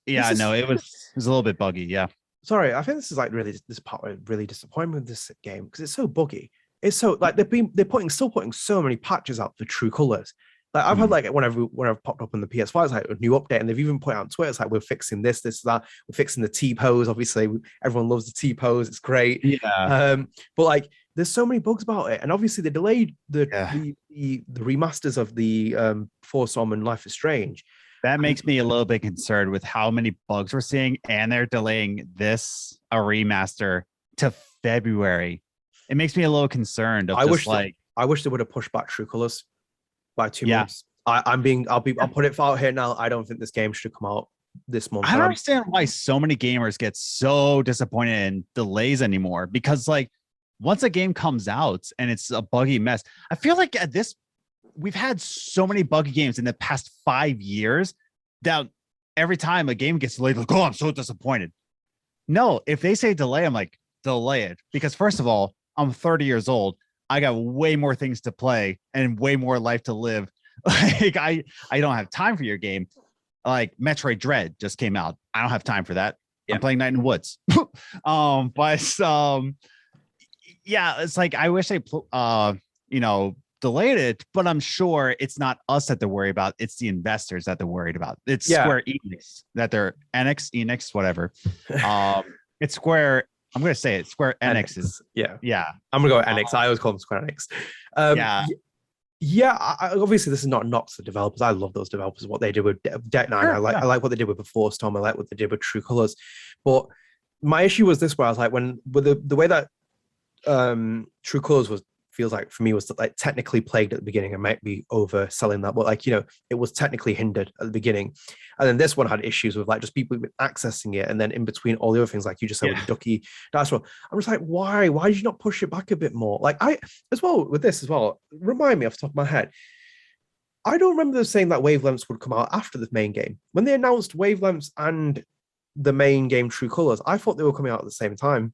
yeah, it was a little bit buggy. Yeah. Sorry, I think this is like this part where really disappointed with this game because it's so buggy. It's so like they're still putting so many patches out for True Colors. Like I've had like whenever I've popped up on the PS5, it's like a new update, and they've even put it on Twitter. It's like we're fixing this, that. We're fixing the T-pose. Obviously, everyone loves the T-pose. It's great. Yeah. But like, there's so many bugs about it, and obviously they delayed the remasters of the Forstorm and Life is Strange. That makes me a little bit concerned with how many bugs we're seeing, and they're delaying a remaster to February. It makes me a little concerned. I wish they would have pushed back True Colors by 2 months. I'll put it out here now. I don't think this game should come out this month. I don't understand why so many gamers get so disappointed in delays anymore, because like once a game comes out and it's a buggy mess, I feel like we've had so many buggy games in the past 5 years that every time a game gets delayed, like, oh, I'm so disappointed. No, if they say delay, I'm like, delay it. Because first of all, I'm 30 years old. I got way more things to play and way more life to live. Like I don't have time for your game. Like Metroid Dread just came out. I don't have time for that. Yeah. I'm playing Night in the Woods. Yeah, it's like I wish they delayed it, but I'm sure it's not us that they're worried about. It's the investors that they're worried about. It's Square Enix that they're Enix, whatever. It's Square. I'm going to say it. Square Enix is. Yeah. I'm going to go with Enix. I always call them Square Enix. Obviously, this is not knocks the developers. I love those developers. What they did with Deck 9. I like what they did with Before Storm. I like what they did with True Colors. But my issue was this, where I was like, with the way that True Colors feels like for me was like technically plagued at the beginning. I might be overselling that, but like, it was technically hindered at the beginning. And then this one had issues with like just people accessing it. And then in between all the other things, like you just said with the Ducky, that's what I'm just like, why did you not push it back a bit more? Like with this as well, remind me off the top of my head, I don't remember them saying that Wavelengths would come out after the main game. When they announced Wavelengths and the main game True Colors, I thought they were coming out at the same time.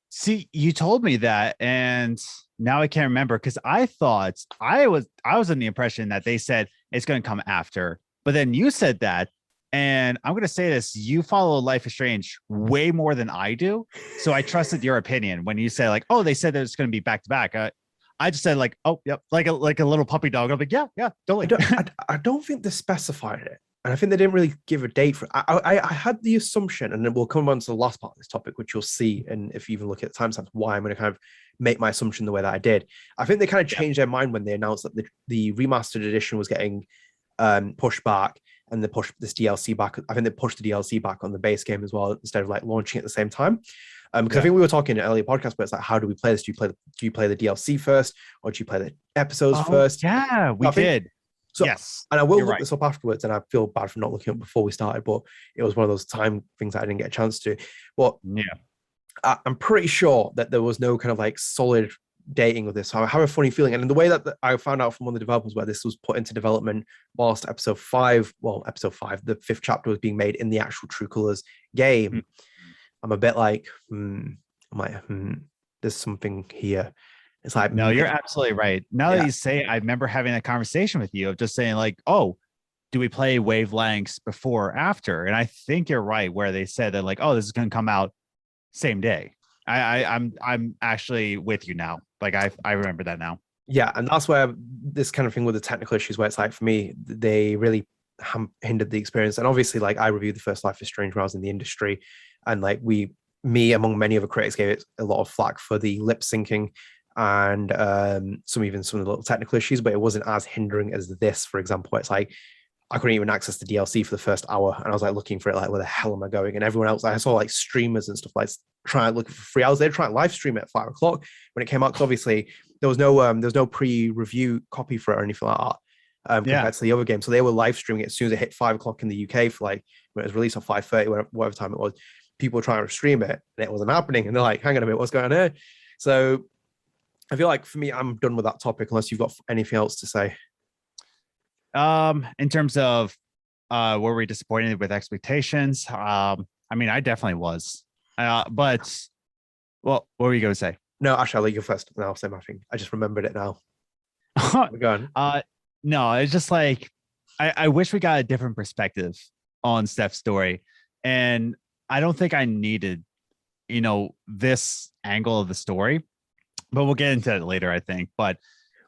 See, you told me that, and now I can't remember, because I thought I was in the impression that they said it's going to come after, but then you said that, and I'm going to say this: you follow Life is Strange way more than I do, so I trusted your opinion when you said like, oh, they said that it's going to be back to back. I just said like, oh, yep, like a little puppy dog. I'm like, yeah, totally. I don't think they specified it. And I think they didn't really give a date for it. I had the assumption, and then we'll come on to the last part of this topic, which you'll see. And if you even look at the timestamps, why I'm going to kind of make my assumption the way that I did. I think they kind of changed their mind when they announced that the remastered edition was getting pushed back, and they pushed this DLC back. I think they pushed the DLC back on the base game as well, instead of like launching at the same time. Because I think we were talking in an earlier podcast, but it's like, how do we play this? Do you play the DLC first, or do you play the episodes first? Yeah, we did. So, yes, and I will look this up afterwards, and I feel bad for not looking up before we started, but it was one of those time things that I didn't get a chance to. But I'm pretty sure that there was no kind of like solid dating of this. So I have a funny feeling, and in the way that I found out from one of the developers where this was put into development whilst episode 5, the 5th chapter was being made in the actual True Colors game. I'm a bit like, there's something here. It's like, no, you're absolutely right. Now that you say it, I remember having a conversation with you of just saying like, oh, do we play wavelengths before or after? And I think you're right where they said that like, oh, this is going to come out same day. I'm actually with you now. Like I remember that now. Yeah, and that's where this kind of thing with the technical issues, where it's like for me, they really hindered the experience. And obviously, like I reviewed the first Life is Strange when I was in the industry, and like me among many other critics gave it a lot of flack for the lip syncing and some of the little technical issues, but it wasn't as hindering as this, for example, where it's like I couldn't even access the DLC for the first hour, and I was like looking for it, like where the hell am I going? And everyone else, I saw like streamers and stuff like trying to look for free hours. They were trying to live stream it at 5 o'clock when it came out, because obviously there was no pre-review copy for it or anything like that. Compared to the other game, so they were live streaming it as soon as it hit 5 o'clock in the UK for like when it was released on 5:30, whatever time it was. People were trying to stream it, and it wasn't happening. And they're like, "Hang on a minute, what's going on here?" So I feel like for me, I'm done with that topic. Unless you've got anything else to say. In terms of were we disappointed with expectations? I mean, I definitely was. But well, what were you going to say? No, actually, I'll let you go first, and I'll say my thing. I just remembered it now. Go on. No, it's just like I wish we got a different perspective on Steph's story, and I don't think I needed, this angle of the story, but we'll get into it later, I think. But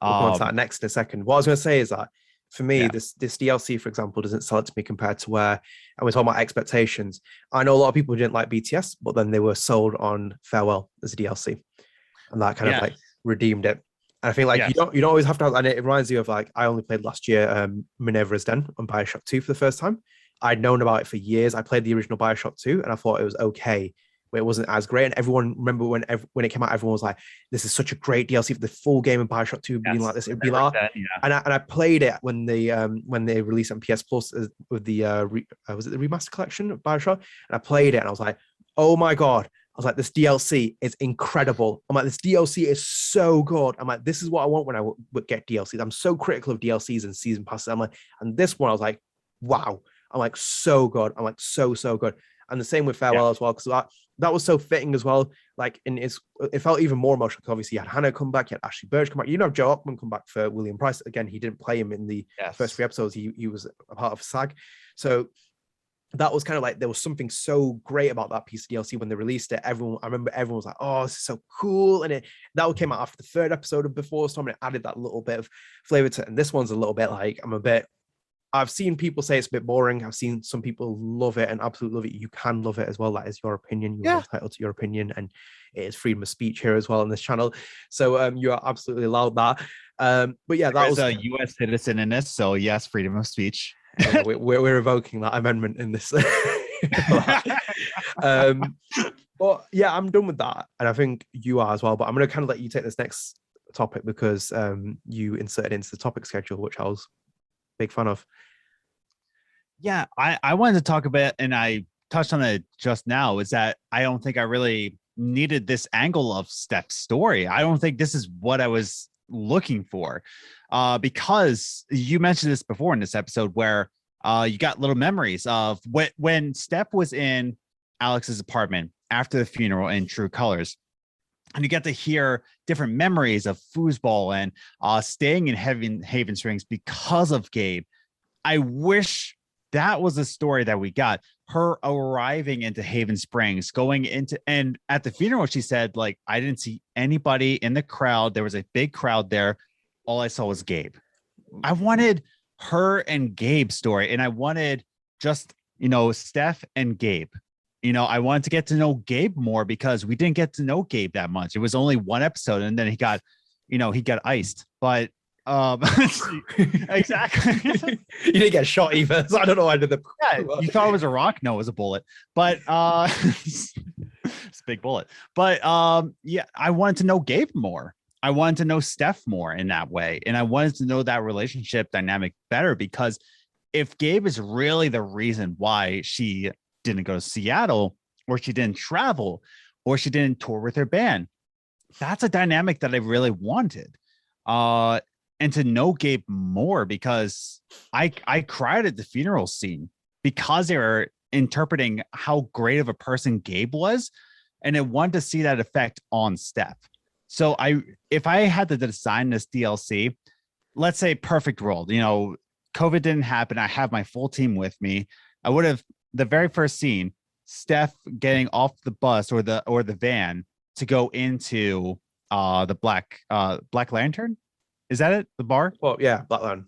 we'll come on to that next in a second. What I was going to say is that for me, this DLC, for example, doesn't sell it to me compared to where, and we're talking about expectations. I know a lot of people didn't like BTS, but then they were sold on Farewell as a DLC, and that kind of like redeemed it. And I think like you don't always have to have, and it reminds you of like I only played last year Minerva's Den on BioShock 2 for the first time. I'd known about it for years. I played the original BioShock 2 and I thought it was okay, but it wasn't as great. And everyone, remember when it came out, everyone was like, "This is such a great DLC for the full game of BioShock 2 being like this." It'd be like that. And I played it when they released it on PS Plus with the was it the remaster collection of BioShock? And I played it and I was like, "Oh my god." I was like, this DLC is incredible. I'm like, this DLC is so good. I'm like, this is what I want when I would get DLCs. I'm so critical of DLCs and season passes. I'm like, and this one, I was like, wow. I'm like, so good. I'm like, so good. And the same with Farewell as well, because that was so fitting as well. Like, it felt even more emotional because obviously you had Hannah come back, you had Ashley Birch come back. You know, Joe Ockman come back for William Price. Again, he didn't play him in the first 3 episodes. He was a part of SAG. So that was kind of like, there was something so great about that piece of DLC when they released it. I remember everyone was like, "Oh, this is so cool." And that came out after the 3rd episode of Before Storm, and it added that little bit of flavor to it. And this one's a little bit like, I've seen people say it's a bit boring. I've seen some people love it and absolutely love it. You can love it as well. That is your opinion. You're entitled to your opinion, and it is freedom of speech here as well on this channel. So you are absolutely allowed that. But yeah, that was a U.S. citizen in this, so yes, freedom of speech. We're revoking that amendment in this. But yeah, I'm done with that, and I think you are as well. But I'm going to kind of let you take this next topic because you inserted into the topic schedule, which I was a big fan of. Yeah, I wanted to talk about, and I touched on it just now, is that I don't think I really needed this angle of Steph's story. I don't think this is what I was looking for, because you mentioned this before in this episode where you got little memories of when Steph was in Alex's apartment after the funeral in True Colors, and you get to hear different memories of foosball and staying in Haven Springs because of Gabe. I wish that was a story that we got, her arriving into Haven Springs, going into, and at the funeral, she said, like, I didn't see anybody in the crowd. There was a big crowd there. All I saw was Gabe. I wanted her and Gabe's story. And I wanted just, Steph and Gabe. I wanted to get to know Gabe more because we didn't get to know Gabe that much. It was only 1 episode and then he got iced. But exactly. You didn't get shot either, so I don't know why I did the. Yeah, you thought it was a rock? No, it was a bullet. But it's a big bullet. But yeah, I wanted to know Gabe more. I wanted to know Steph more in that way, and I wanted to know that relationship dynamic better, because if Gabe is really the reason why she didn't go to Seattle, or she didn't travel, or she didn't tour with her band, that's a dynamic that I really wanted. And to know Gabe more, because I cried at the funeral scene because they were interpreting how great of a person Gabe was. And I wanted to see that effect on Steph. So if I had to design this DLC, let's say perfect world, COVID didn't happen. I have my full team with me. I would have the very first scene, Steph getting off the bus or the van to go into the Black Lantern. Is that it? The bar? Well, yeah, Black Lantern.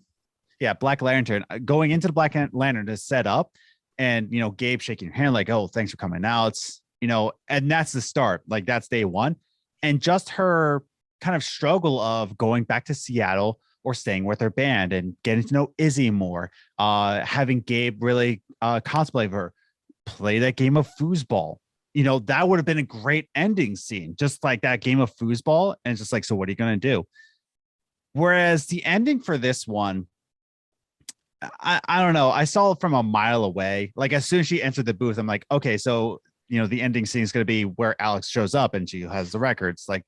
Yeah, Black Lantern. Going into the Black Lantern to set up, and Gabe shaking your hand like, "Oh, thanks for coming out." And that's the start. Like that's day one, and just her kind of struggle of going back to Seattle or staying with her band and getting to know Izzy more. Having Gabe really contemplate her, play that game of foosball. That would have been a great ending scene, just like that game of foosball. And it's just like, so what are you going to do? Whereas the ending for this one, I don't know. I saw it from a mile away. Like as soon as she entered the booth, I'm like, okay, so, the ending scene is going to be where Alex shows up and she has the records. Like,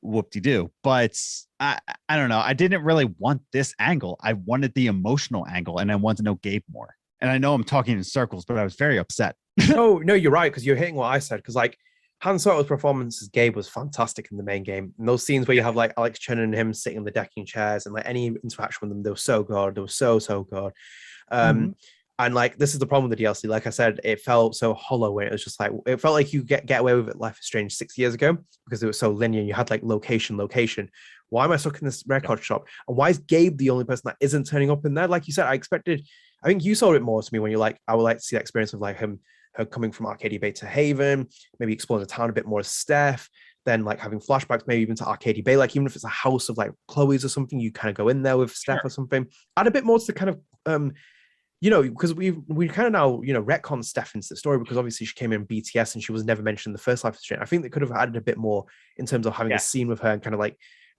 whoop-de-doo. But I don't know. I didn't really want this angle. I wanted the emotional angle, and I wanted to know Gabe more. And I know I'm talking in circles, but I was very upset. No, you're right, because you're hitting what I said. Because like Han Solo's performance as Gabe was fantastic in the main game. And those scenes where you have like Alex Chen and him sitting in the decking chairs and like any interaction with them, they were so good. They were so good. And like this is the problem with the DLC. Like I said, it felt so hollow when it was just like it felt like you get away with it Life is Strange 6 years ago because it was so linear. You had like location. Why am I stuck in this record shop? And why is Gabe the only person that isn't turning up in there? Like you said, I think you saw it more to me when you're like, I would like to see the experience of like her coming from Arcadia Bay to Haven, maybe exploring the town a bit more as Steph, then like having flashbacks maybe even to Arcadia Bay, like even if it's a house of like Chloe's or something, you kind of go in there with Steph or something. Add a bit more to the kind of because we kind of now retcon Steph into the story because obviously she came in BTS and she was never mentioned in the first Life is Strange. I think they could have added a bit more in terms of having a scene with her and kind of like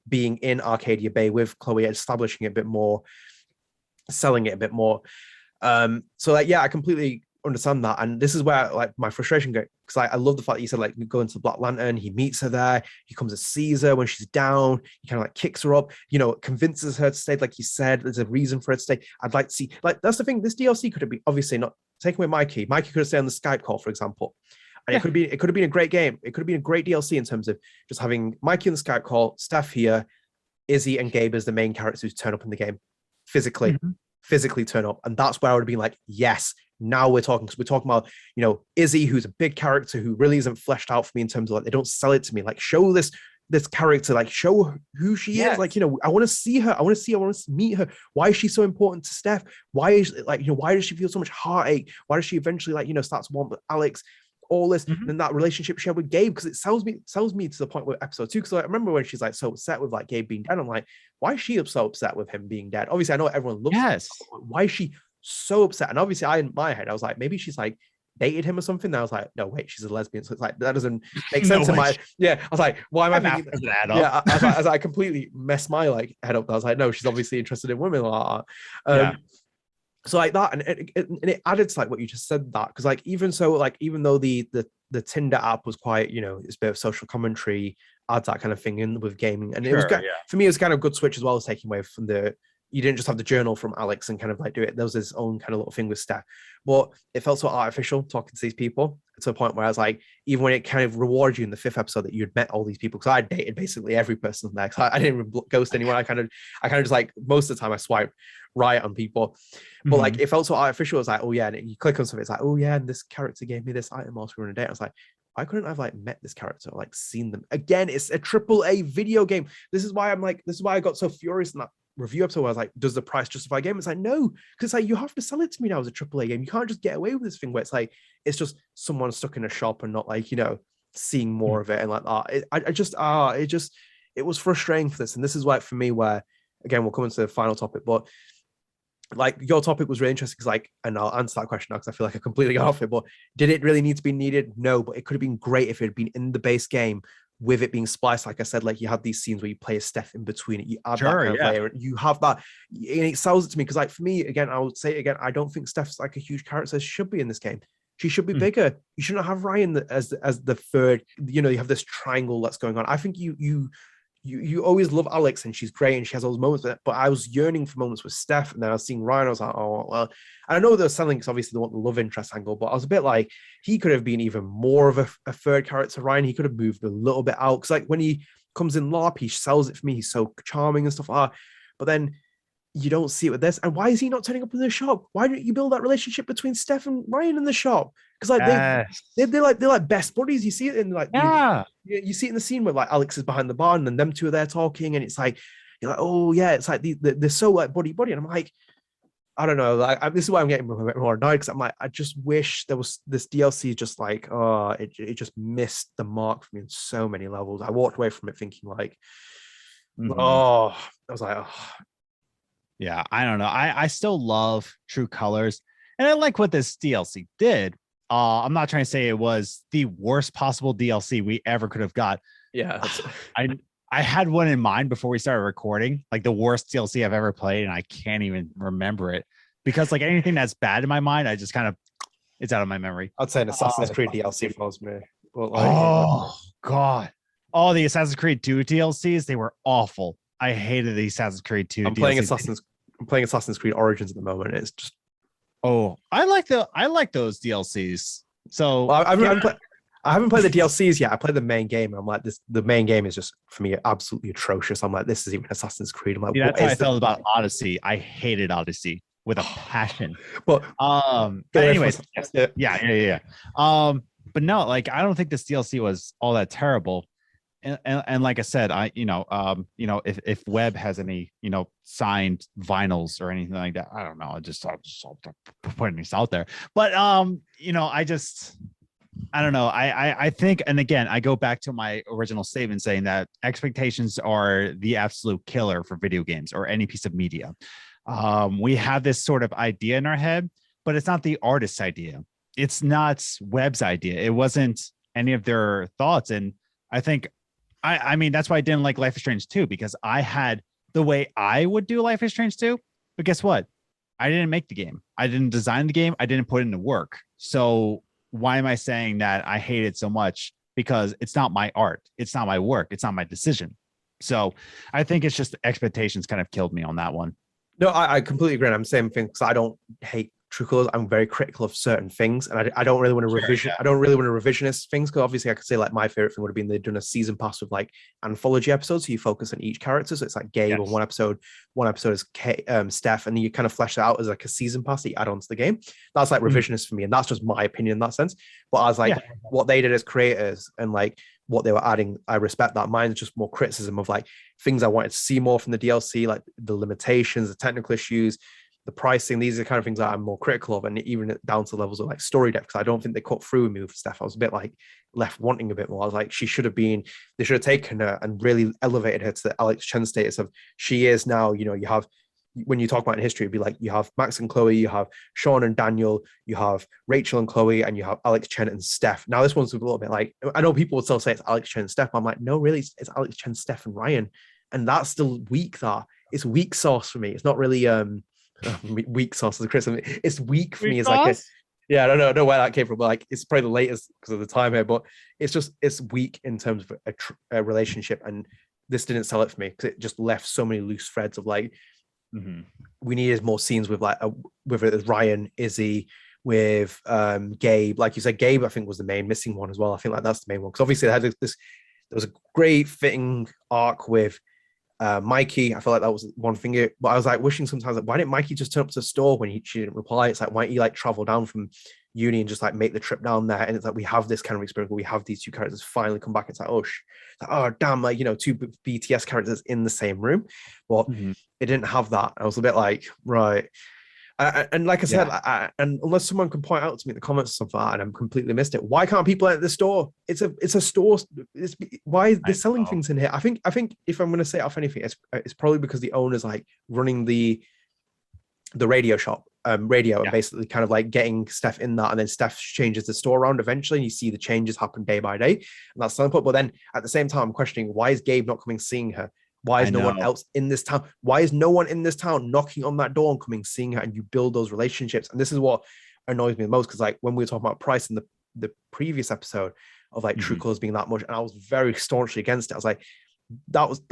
being in Arcadia Bay with Chloe, establishing it a bit more, selling it a bit more. So like I completely understand that, and this is where like my frustration goes because I love the fact that you said like go into the Black Lantern, he meets her there, he comes to sees her when she's down, he kind of like kicks her up, convinces her to stay, like you said there's a reason for her to stay. I'd like to see, like that's the thing, this DLC could have been obviously not taking away Mikey could have stayed on the Skype call for example, and it could have been a great game, it could have been a great DLC in terms of just having Mikey on the Skype call, Steph here, Izzy and Gabe as the main characters who turn up in the game physically turn up, and that's where I would have been like, yes, now we're talking, because we're talking about Izzy, who's a big character who really isn't fleshed out for me in terms of like they don't sell it to me, like show this character, like show who she is, like I want to see her, I want to meet her. Why is she so important to Steph? Why is why does she feel so much heartache? Why does she eventually start to want with Alex? All this and that relationship she had with Gabe, because it sells me to the point with episode 2, because I remember when she's like so upset with like Gabe being dead, I'm like, why is she so upset with him being dead? Obviously I know everyone loves him, why is she so upset? And obviously in my head I was like, maybe she's like dated him or something. And I was like, no wait, she's a lesbian, so it's like that doesn't make sense in my I was like, why am I thinking that up? I completely messed my like head up. I was like, no, she's obviously interested in women like that. So like that, and it added to like what you just said, that because like even though the Tinder app was quite it's a bit of social commentary, adds that kind of thing in with gaming, and it was for me it was kind of a good switch as well as taking away from you didn't just have the journal from Alex and kind of like do it. There was his own kind of little thing with Steph, but it felt so artificial talking to these people to a point where I was like, even when it kind of rewarded you in the 5th episode that you'd met all these people, because I dated basically every person there, because I didn't even ghost anyone. I kind of just like most of the time I swipe right on people, but like it felt so artificial. It was like, oh yeah, and you click on something, it's like, oh yeah, and this character gave me this item whilst we were on a date. I was like, why couldn't I have like met this character or like seen them again? It's a AAA video game. This is why I got so furious in that review episode where I was like, does the price justify a game? It's like, no, because like you have to sell it to me now as a AAA game. You can't just get away with this thing where it's like it's just someone stuck in a shop and not like seeing more of it and like that. It was frustrating for this, and this is why for me where again we'll come into the final topic, but like your topic was really interesting because like, and I'll answer that question now because I feel like I completely got off it, but did it really need to be needed? No, but it could have been great if it had been in the base game with it being spliced. Like I said, like you had these scenes where you play a Steph in between it, you add that kind of layer, and you have that, and it sells it to me because like for me, again, I would say it again, I don't think Steph's like a huge character she should be in this game. She should be bigger. You shouldn't have Ryan as the third, you have this triangle that's going on. I think you always love Alex and she's great and she has all those moments with it, but I was yearning for moments with Steph, and then I was seeing Ryan, I was like, oh well. And I know they're selling because obviously they want the love interest angle, but I was a bit like, he could have been even more of a third character. Ryan, he could have moved a little bit out, because like when he comes in LARP, he sells it for me, he's so charming and stuff like that. But then you don't see it with this. And why is he not turning up in the shop? Why don't you build that relationship between Steph and Ryan in the shop? Because like they're like best buddies. You see it in like you see it in the scene where like Alex is behind the bar and then them two are there talking, and it's like you're like, oh yeah, it's like they're so like buddy, and I'm like, I don't know, like this is why I'm getting a bit more annoyed, because I'm like, I just wish there was this DLC just like, oh, it just missed the mark for me in so many levels. I walked away from it thinking like, oh, I was like, oh. Yeah, I don't know. I still love True Colors, and I like what this DLC did. I'm not trying to say it was the worst possible DLC we ever could have got. Yeah, I had one in mind before we started recording, like the worst DLC I've ever played, and I can't even remember it because like anything that's bad in my mind, I just kind of it's out of my memory. I'd say an Assassin's Creed DLC for me. But like, God, all the Assassin's Creed 2 DLCs, they were awful. I hated the Assassin's Creed 2. I'm playing Assassin's Creed Origins at the moment. It's just I like those DLCs. So well, I haven't played the DLCs yet. I played the main game, and I'm like, the main game is just for me absolutely atrocious. I'm like, this is even Assassin's Creed. I'm like, that's how I felt about Odyssey. I hated Odyssey with a passion. But anyways, yeah. But no, like I don't think this DLC was all that terrible. And like I said, if Webb has any, signed vinyls or anything like that, I don't know. I'll just putting this out there. But I don't know. I think, and again, I go back to my original statement saying that expectations are the absolute killer for video games or any piece of media. We have this sort of idea in our head, but it's not the artist's idea. It's not Webb's idea. It wasn't any of their thoughts. And I think, I mean, that's why I didn't like Life is Strange 2, because I had the way I would do Life is Strange 2. But guess what? I didn't make the game. I didn't design the game. I didn't put it into work. So why am I saying that I hate it so much? Because it's not my art. It's not my work. It's not my decision. So I think it's just expectations kind of killed me on that one. No, I completely agree. I'm the same thing, because I don't hate True Colors. I'm very critical of certain things, and I don't really want to revision. Yeah. I don't really want to revisionist things, because obviously I could say like my favorite thing would have been they'd done a season pass with like anthology episodes, so you focus on each character. So it's like Gabe on one episode is Steph, and then you kind of flesh it out as like a season pass that you add on to the game. That's like revisionist for me, and that's just my opinion in that sense. But I was like, what they did as creators and like what they were adding, I respect that. Mine's just more criticism of like things I wanted to see more from the DLC, like the limitations, the technical issues, the pricing. These are the kind of things that I'm more critical of, and even down to levels of like story depth, because I don't think they cut through with me with Steph. I was a bit like left wanting a bit more. I was like, they should have taken her and really elevated her to the Alex Chen status of she is now. You have, when you talk about in history, it'd be like you have Max and Chloe, you have Sean and Daniel, you have Rachel and Chloe, and you have Alex Chen and Steph. Now this one's a little bit like, I know people would still say it's Alex Chen and Steph, but I'm like, no, really, it's Alex Chen, Steph, and Ryan, and that's still weak. It's weak sauce for me. It's not really weak sauce as Chris. It's weak for me. It's like I don't know where that came from, but like it's probably the latest because of the time here. But it's weak in terms of a relationship, and this didn't sell it for me because it just left so many loose threads of like we needed more scenes with like whether it was Ryan, Izzy, with Gabe. Like you said, Gabe I think was the main missing one as well. I think like that's the main one, because obviously they had there was a great fitting arc with Mikey. I felt like that was one thing, but I was like wishing sometimes like, why didn't Mikey just turn up to the store when she didn't reply? It's like, why don't you like travel down from uni and just like make the trip down there? And it's like we have this kind of experience where we have these two characters finally come back. It's like, oh damn, like two BTS characters in the same room, but it didn't have that. I was a bit like, right. And like I said, and unless someone can point out to me in the comments or something, and I'm completely missed it. Why can't people enter the store? It's a store. Why they're selling things in here? I think if I'm going to say off anything, it's probably because the owner's like running the radio shop, and basically kind of like getting Steph in that, and then Steph changes the store around eventually, and you see the changes happen day by day, and that's selling point. But then at the same time, I'm questioning, why is Gabe not coming seeing her? Why is no one else in this town? Why is no one in this town knocking on that door and coming, seeing her, and you build those relationships? And this is what annoys me the most, because like when we were talking about price in the previous episode of like True Colors being that much, and I was very staunchly against it. I was like, that's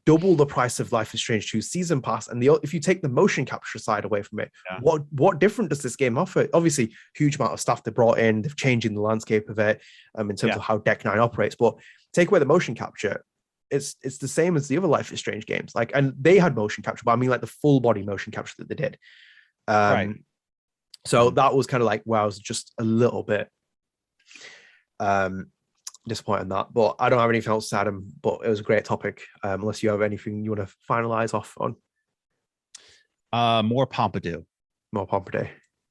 double the price of Life is Strange 2 season pass. And if you take the motion capture side away from it, what different does this game offer? Obviously, huge amount of stuff they brought in, they've changed the landscape of it in terms of how Deck 9 operates. But take away the motion capture, it's the same as the other Life is Strange games. Like, and they had motion capture, but I mean like the full body motion capture that they did. Right. So that was kind of like where I was just a little bit disappointed in that. But I don't have anything else to add, but it was a great topic. Unless you have anything you want to finalize off on. More Pompidou. More Pompidou.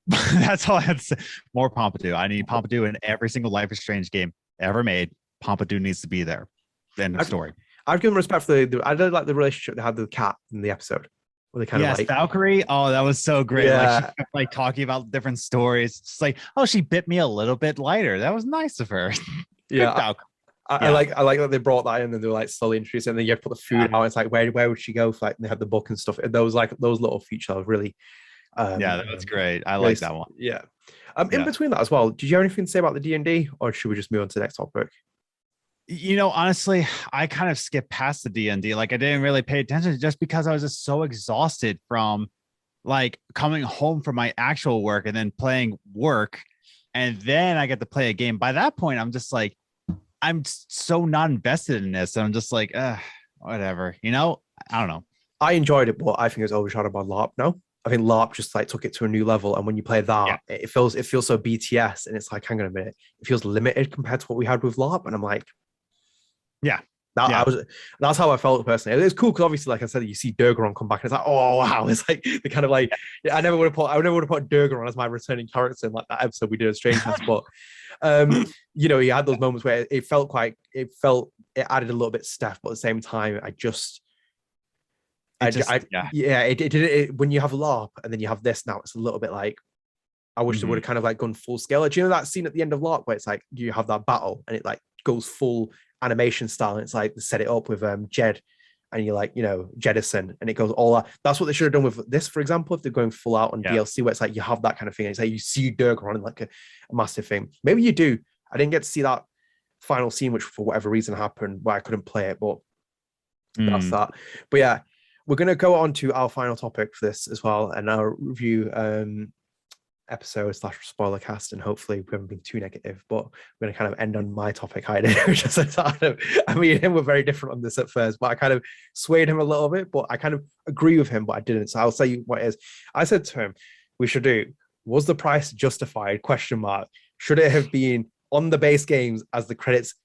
That's all I have to say. More Pompidou. I need Pompidou in every single Life is Strange game ever made. Pompidou needs to be there. End of story. I've given respect for I did like the relationship they had with the cat in the episode. Where they kind of like Valkyrie. Oh, that was so great. Yeah. Like she kept like talking about different stories. It's like, oh, she bit me a little bit lighter. That was nice of her. Yeah. I like that they brought that in and they were like slowly introducing, and then you have to put the food out. It's like where would she go for, like, they had the book and stuff. And those little features are really that's great. I like that one. Yeah. In between that as well, did you have anything to say about the D&D, or should we just move on to the next topic? You know, honestly, I kind of skipped past the D&D. Like, I didn't really pay attention just because I was just so exhausted from like coming home from my actual work and then playing work, and then I get to play a game. By that point, I'm just like, I'm so not invested in this. I'm just like, whatever, you know. I don't know. I enjoyed it, but I think it was overshadowed by LARP. No, I think LARP just like took it to a new level. And when you play that, it feels so BTS, and it's like, hang on a minute, it feels limited compared to what we had with LARP. And I'm like, that's how I felt personally. It was cool because obviously, like I said, you see Durgaron come back, and it's like, oh wow, it's like the kind of like, I never would have put Durgaron as my returning character in like that episode we did at StrangeCast, but you know, he had those moments where it added a little bit of Steph, but at the same time, when you have LARP and then you have this now, it's a little bit like, I wish they would have kind of like gone full scale. Do you know that scene at the end of LARP where it's like you have that battle and it like goes full animation style, and it's like they set it up with Jed, and you're like, you know, Jedison, and it goes all that. That's what they should have done with this, for example, if they're going full out on DLC, where it's like you have that kind of thing. It's like you see Durgaron in like a massive thing. Maybe you do. I didn't get to see that final scene, which for whatever reason happened where I couldn't play it, but that's that. But yeah, we're going to go on to our final topic for this as well, and our review episode / spoilercast, and hopefully we haven't been too negative, but we're going to kind of end on my topic. I mean, him, we're very different on this at first, but I kind of swayed him a little bit, but I kind of agree with him, but I didn't. So I'll say what it is. I said to him, we should do, was the price justified? ? Should it have been on the base games as the credits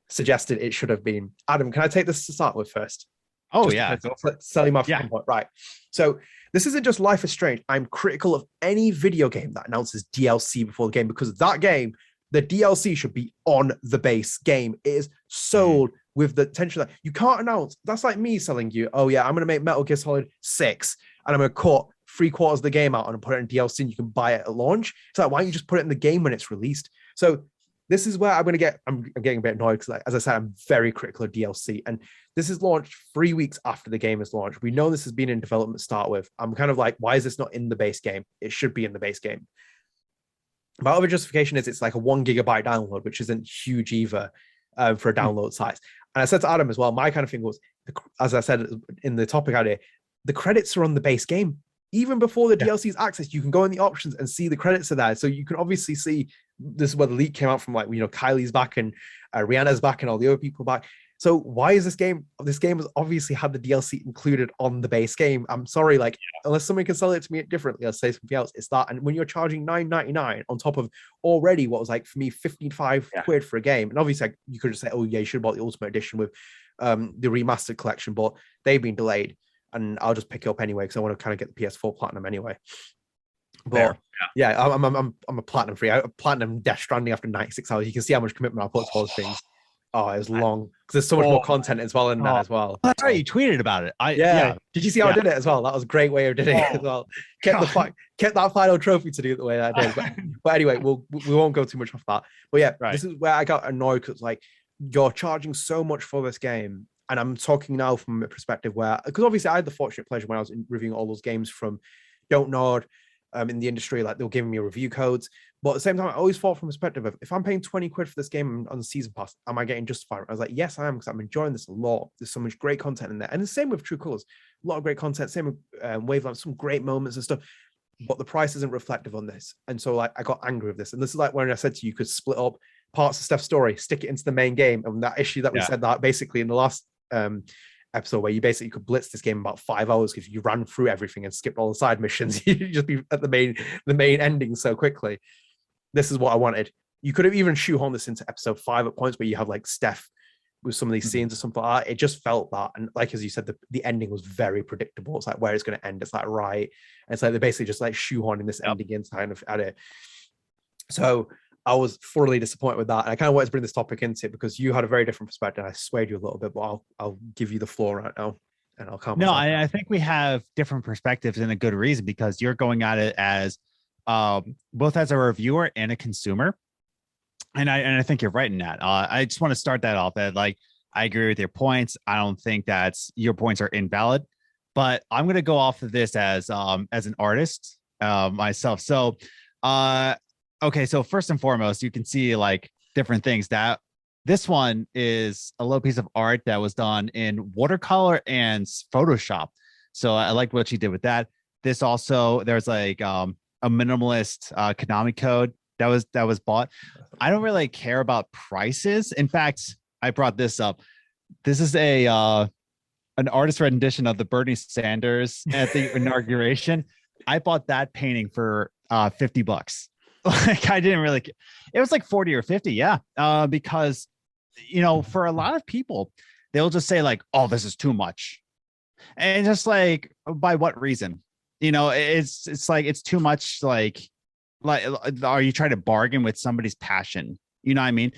suggested it should have been? Adam, can I take this to start with first? Oh, yeah. Selling my point. Right. So this isn't just Life is Strange. I'm critical of any video game that announces DLC before the game, because that game, the DLC should be on the base game. It is sold with the tension that you can't announce. That's like me selling you, oh yeah, I'm going to make Metal Gear Solid 6 and I'm going to cut 3/4 of the game out and put it in DLC and you can buy it at launch. It's like, why don't you just put it in the game when it's released? So this is where I'm getting a bit annoyed because, like, as I said, I'm very critical of DLC. And this is launched 3 weeks after the game is launched. We know this has been in development to start with. I'm kind of like, why is this not in the base game? It should be in the base game. My other justification is it's like a 1 gigabyte download, which isn't huge either for a download size. And I said to Adam as well, my kind of thing was, as I said in the topic idea, the credits are on the base game. Even before the DLC is accessed, you can go in the options and see the credits are there. So you can obviously see, this is where the leak came out from, like, you know, Kylie's back and Rihanna's back and all the other people back. So why is this game has obviously had the DLC included on the base game. I'm sorry, like, unless someone can sell it to me differently, I'll say something else. It's that. And when you're charging $9.99 on top of already what was like for me 55 quid for a game, and obviously you could just say, oh yeah, you should have bought the Ultimate Edition with the remastered collection, but they've been delayed. And I'll just pick it up anyway because I want to kind of get the PS4 Platinum anyway. But I'm a platinum free. I platinum Death Stranding after 96 hours. You can see how much commitment I put towards things. Oh, it was long because there's so much more content as well in that as well. That's right. You tweeted about it. Did you see how I did it as well? That was a great way of doing it as well. Kept that final trophy to do it the way that I did. But anyway, we won't go too much off that. But this is where I got annoyed because, like, you're charging so much for this game. And I'm talking now from a perspective where, because obviously I had the fortunate pleasure when I was reviewing all those games from Don't Nod in the industry, like they were giving me review codes. But at the same time, I always thought from a perspective of, if I'm paying 20 quid for this game on the season pass, am I getting justified? I was like, yes, I am, because I'm enjoying this a lot. There's so much great content in there. And the same with True Colors, a lot of great content, same with Wavelengths, some great moments and stuff. But the price isn't reflective on this. And so, like, I got angry with this. And this is like when I said to you, could split up parts of Steph's story, stick it into the main game. And that issue that we said that basically in the last episode where you basically could blitz this game in about 5 hours if you ran through everything and skipped all the side missions. You'd just be at the main ending so quickly. This is what I wanted. You could have even shoehorned this into episode 5 at points where you have like Steph with some of these scenes or something like that. It just felt that, and like as you said, the ending was very predictable. It's like where it's going to end. It's like right, and it's like they're basically just like shoehorning this ending in kind of at it. So I was thoroughly disappointed with that. And I kind of wanted to bring this topic into it because you had a very different perspective. I swayed you a little bit, but I'll give you the floor right now, and I'll come. No, I think we have different perspectives and a good reason, because you're going at it as both as a reviewer and a consumer, and I think you're right in that. I just want to start that off that like I agree with your points. I don't think that your points are invalid, but I'm going to go off of this as an artist myself. So. Okay, so first and foremost, you can see like different things. That this one is a little piece of art that was done in watercolor and Photoshop. So I like what she did with that. This also, there's like a minimalist Konami code that was bought. I don't really care about prices. In fact, I brought this up. This is an artist rendition of the Bernie Sanders at the inauguration. I bought that painting for $50. Like I didn't really, it was like 40 or 50. Yeah. Because, for a lot of people, they'll just say like, oh, this is too much. And just like, by what reason? It's like, it's too much. Like, are you trying to bargain with somebody's passion? You know what I mean?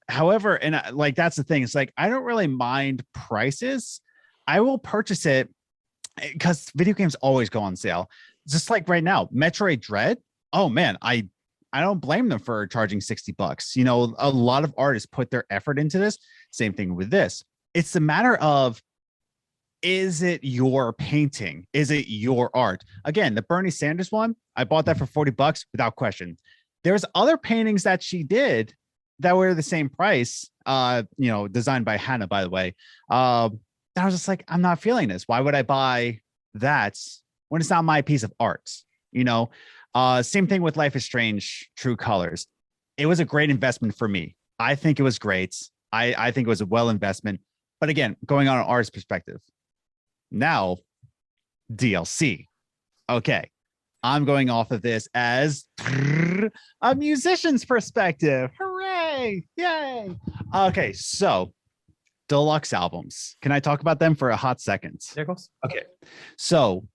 However, and like, that's the thing. It's like, I don't really mind prices. I will purchase it because video games always go on sale. Just like right now, Metroid Dread. Oh man, I don't blame them for charging $60. A lot of artists put their effort into this. Same thing with this. It's a matter of, is it your painting? Is it your art? Again, the Bernie Sanders one, I bought that for $40 without question. There's other paintings that she did that were the same price, designed by Hannah, by the way. I was just like, I'm not feeling this. Why would I buy that when it's not my piece of art? Same thing with Life is Strange, True Colors. It was a great investment for me. I think it was great. I think it was a well investment. But again, going on an artist perspective. Now, DLC. Okay. I'm going off of this as a musician's perspective. Hooray! Yay! Okay, so deluxe albums. Can I talk about them for a hot second? Yeah, of course. Okay. So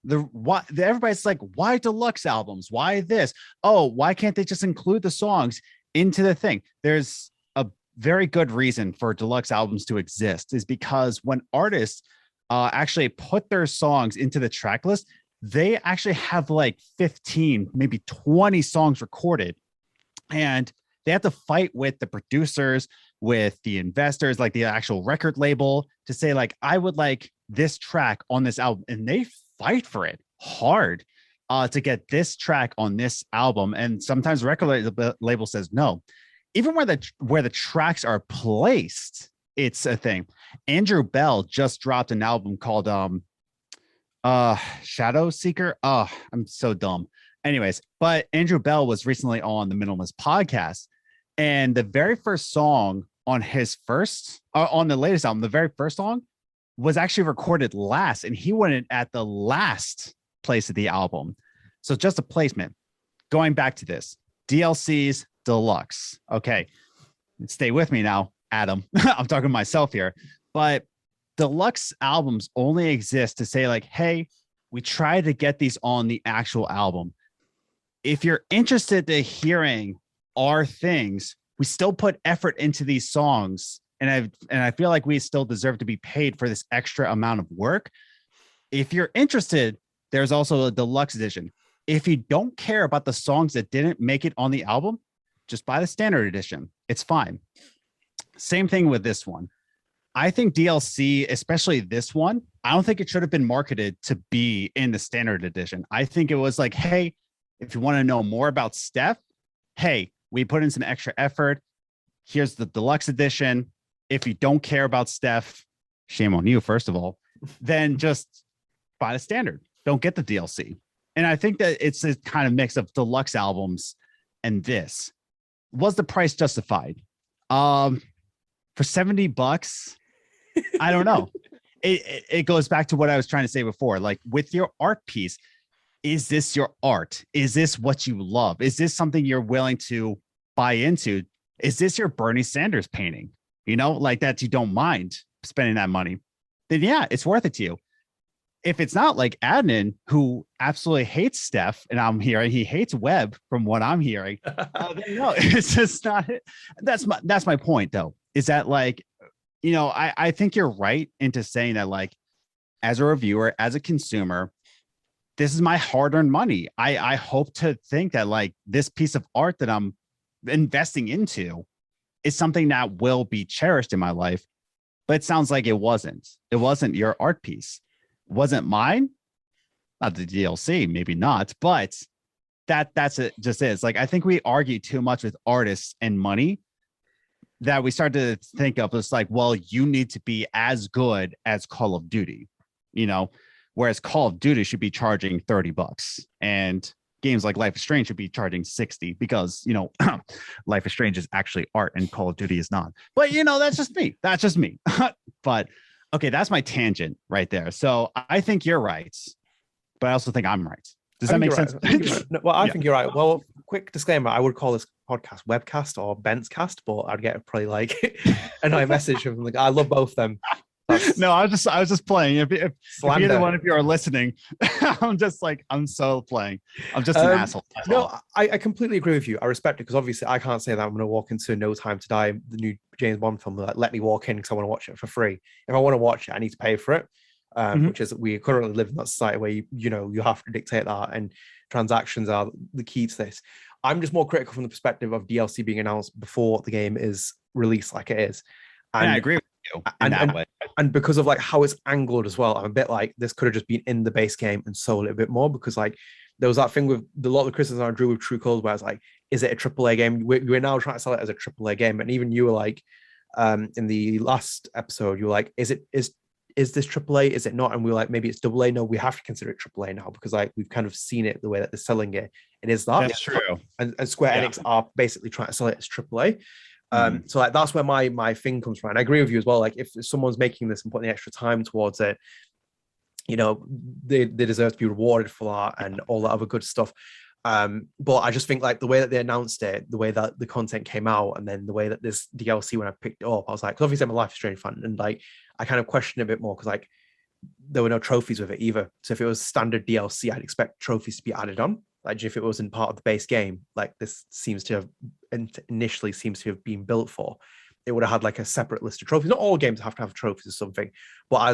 everybody's like, why deluxe albums? Why this? Oh, why can't they just include the songs into the thing? There's a very good reason for deluxe albums to exist, is because when artists actually put their songs into the track list, they actually have like 15, maybe 20 songs recorded, and they have to fight with the producers, with the investors, like the actual record label, to say like, I would like this track on this album. And they fight for it hard to get this track on this album. And sometimes record label says no. Even where the tracks are placed, it's a thing. Andrew Bell just dropped an album called Shadow Seeker. Oh, I'm so dumb. Anyways, but Andrew Bell was recently on the Minimalist podcast, and the very first song on on the latest album, the very first song was actually recorded last, and he went in at the last place of the album. So just a placement. Going back to this, DLCs deluxe. Okay, stay with me now, Adam. I'm talking to myself here, but deluxe albums only exist to say like, hey, we try to get these on the actual album. If you're interested in hearing our things, we still put effort into these songs, and I feel like we still deserve to be paid for this extra amount of work. If you're interested, there's also a deluxe edition. If you don't care about the songs that didn't make it on the album, just buy the standard edition. It's fine. Same thing with this one. I think DLC, especially this one, I don't think it should have been marketed to be in the standard edition. I think it was like, hey, if you want to know more about Steph, hey, we put in some extra effort. Here's the deluxe edition. If you don't care about Steph, shame on you, first of all, then just buy the standard. Don't get the DLC. And I think that it's a kind of mix of deluxe albums and this. Was the price justified? For $70, I don't know. It goes back to what I was trying to say before. Like with your art piece, is this your art? Is this what you love? Is this something you're willing to buy into? Is this your Bernie Sanders painting? You know, like that you don't mind spending that money? Then yeah, it's worth it to you. If it's not like Adnan, who absolutely hates Steph, and I'm hearing he hates Webb from what I'm hearing, then no, it's just not it. That's my point though, is that like, you know, I think you're right into saying that like, as a reviewer, as a consumer, this is my hard-earned money. I hope to think that like this piece of art that I'm investing into is something that will be cherished in my life. But it sounds like it wasn't. It wasn't your art piece. It wasn't mine. Not the DLC, maybe not, but that's it. Just is like, I think we argue too much with artists and money that we start to think of as like, well, you need to be as good as Call of Duty, you know, whereas Call of Duty should be charging $30 and games like Life is Strange should be charging 60 because, you know, Life is Strange is actually art and Call of Duty is not. But, you know, that's just me. That's just me. But okay, that's my tangent right there. So I think you're right, but I also think I'm right. Does that make sense? Right. No, well, I think you're right. Well, quick disclaimer, I would call this podcast webcast or Bentzcast, but I'd get probably like a nice message from like, I love both of them. No, I was just playing. If either one of you are listening, I'm so playing. I'm just an asshole. No, I completely agree with you. I respect it because obviously I can't say that I'm going to walk into No Time to Die, the new James Bond film, like let me walk in because I want to watch it for free. If I want to watch it, I need to pay for it. Which is we currently live in that society where you have to dictate that, and transactions are the key to this. I'm just more critical from the perspective of DLC being announced before the game is released, like it is. And I agree with you in that way. And because of like how it's angled as well, I'm a bit like this could have just been in the base game and sold it a bit more, because like there was that thing with a lot of the criticism I drew with True Colors where it's like, is it a AAA game? We're now trying to sell it as a AAA game, and even you were like, in the last episode, you were like, is this AAA? Is it not? And we were like, maybe it's AA. No, we have to consider it AAA now because like we've kind of seen it the way that they're selling it. It is that. That's true. And Square Enix are basically trying to sell it as AAA. So like that's where my thing comes from. And I agree with you as well. Like if someone's making this and putting the extra time towards it, you know, they deserve to be rewarded for that and all that other good stuff. But I just think like the way that they announced it, the way that the content came out, and then the way that this DLC, when I picked it up, I was like, because obviously I'm a Life is Strange fan, and like I kind of questioned it a bit more because like there were no trophies with it either. So if it was standard DLC, I'd expect trophies to be added on. Like if it wasn't part of the base game, like this seems to have been built for, it would have had like a separate list of trophies. Not all games have to have trophies or something, but I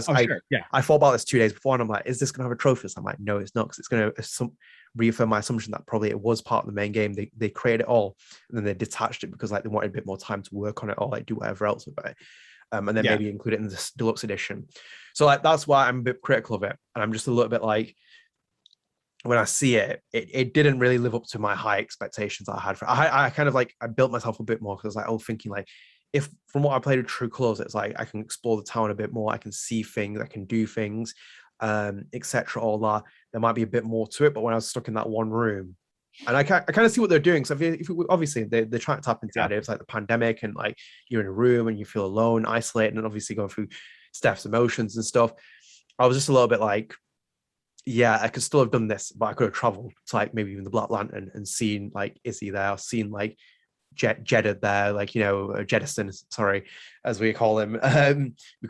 thought about this 2 days before, and I'm like, is this going to have a trophy? I'm like, no, it's not, because it's going to reaffirm my assumption that probably it was part of the main game. They created it all, and then they detached it because like they wanted a bit more time to work on it or like do whatever else with it, and then maybe include it in this deluxe edition. So like that's why I'm a bit critical of it, and I'm just a little bit like, when I see it, it didn't really live up to my high expectations that I had for it. I kind of like, I built myself a bit more because I was like, thinking like, if from what I played with True Colors, it's like I can explore the town a bit more, I can see things, I can do things, etc. All that, there might be a bit more to it. But when I was stuck in that one room, and I kind of see what they're doing. So if obviously they're trying to tap into the idea of like the pandemic, and like you're in a room and you feel alone, isolated, and obviously going through Steph's emotions and stuff. I was just a little bit like, yeah, I could still have done this, but I could have traveled to like maybe even the Black Lantern and seen like Izzy there, seen like Jeddah there, like, you know, Jettison, sorry, as we call him. We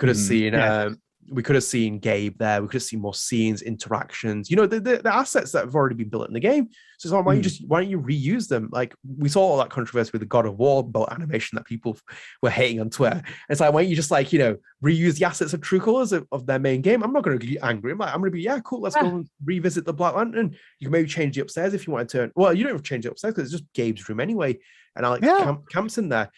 could have seen Gabe there. We could have seen more scenes, interactions, you know, the assets that have already been built in the game. So it's like, why don't you reuse them? Like we saw all that controversy with the God of War boat animation that people were hating on Twitter. It's like, why don't you just like, you know, reuse the assets of True Colors of their main game? I'm not going to get angry. I'm going to be, yeah, cool. Let's go and revisit the Black Lantern. You can maybe change the upstairs if you want to turn. Well, you don't have to change the upstairs because it's just Gabe's room anyway. And Alex camps in there,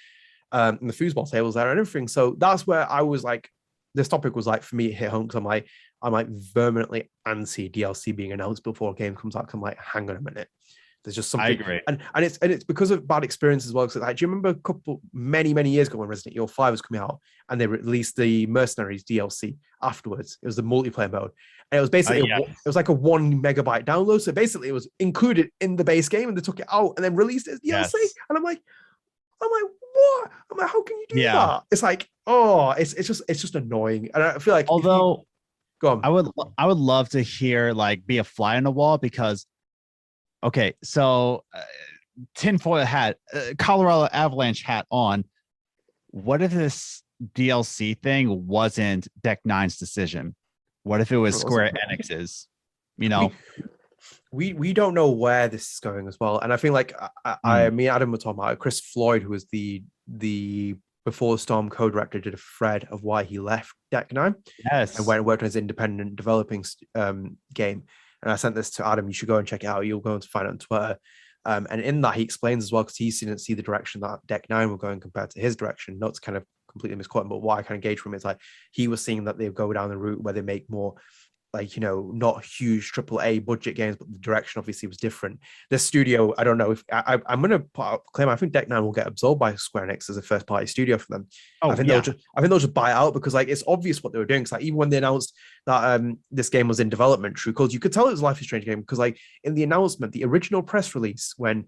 and the foosball tables there and everything. So that's where I was like, this topic was like, for me, it hit home because I'm like vehemently anti DLC being announced before a game comes out. I'm like, hang on a minute, there's just something. I agree, and it's because of bad experiences as well. Because like, do you remember many years ago when Resident Evil 5 was coming out and they released the Mercenaries DLC afterwards? It was the multiplayer mode, and it was basically it was like a 1 megabyte download. So basically, it was included in the base game, and they took it out and then released it as DLC. And I'm like, what? I'm like, how can you do that? It's like, it's just annoying. And I feel like Although go on. I would love to hear like be a fly on the wall because okay, so tinfoil hat, Colorado Avalanche hat on. What if this DLC thing wasn't Deck Nine's decision? What if it was Square Enix's? You know, we don't know where this is going as well. And I think like me and Adam were talking about Chris Floyd, who was the Before Storm co-director, did a thread of why he left Deck Nine. Yes, and went and worked on his independent developing game. And I sent this to Adam. You should go and check it out. You'll go and find it on Twitter. And in that, he explains as well, because he didn't see the direction that Deck Nine were going compared to his direction. Not to kind of completely misquote him, but what I kind of gauge from it is like he was seeing that they go down the route where they make more like, not huge AAA budget games, but the direction obviously was different. This studio, I don't know if I'm going to put out a claim. I think Deck Nine will get absorbed by Square Enix as a first party studio for them. I think they'll just buy it out because like it's obvious what they were doing. Because like even when they announced that this game was in development, True Colors, you could tell it was a Life is Strange game because like in the announcement, the original press release when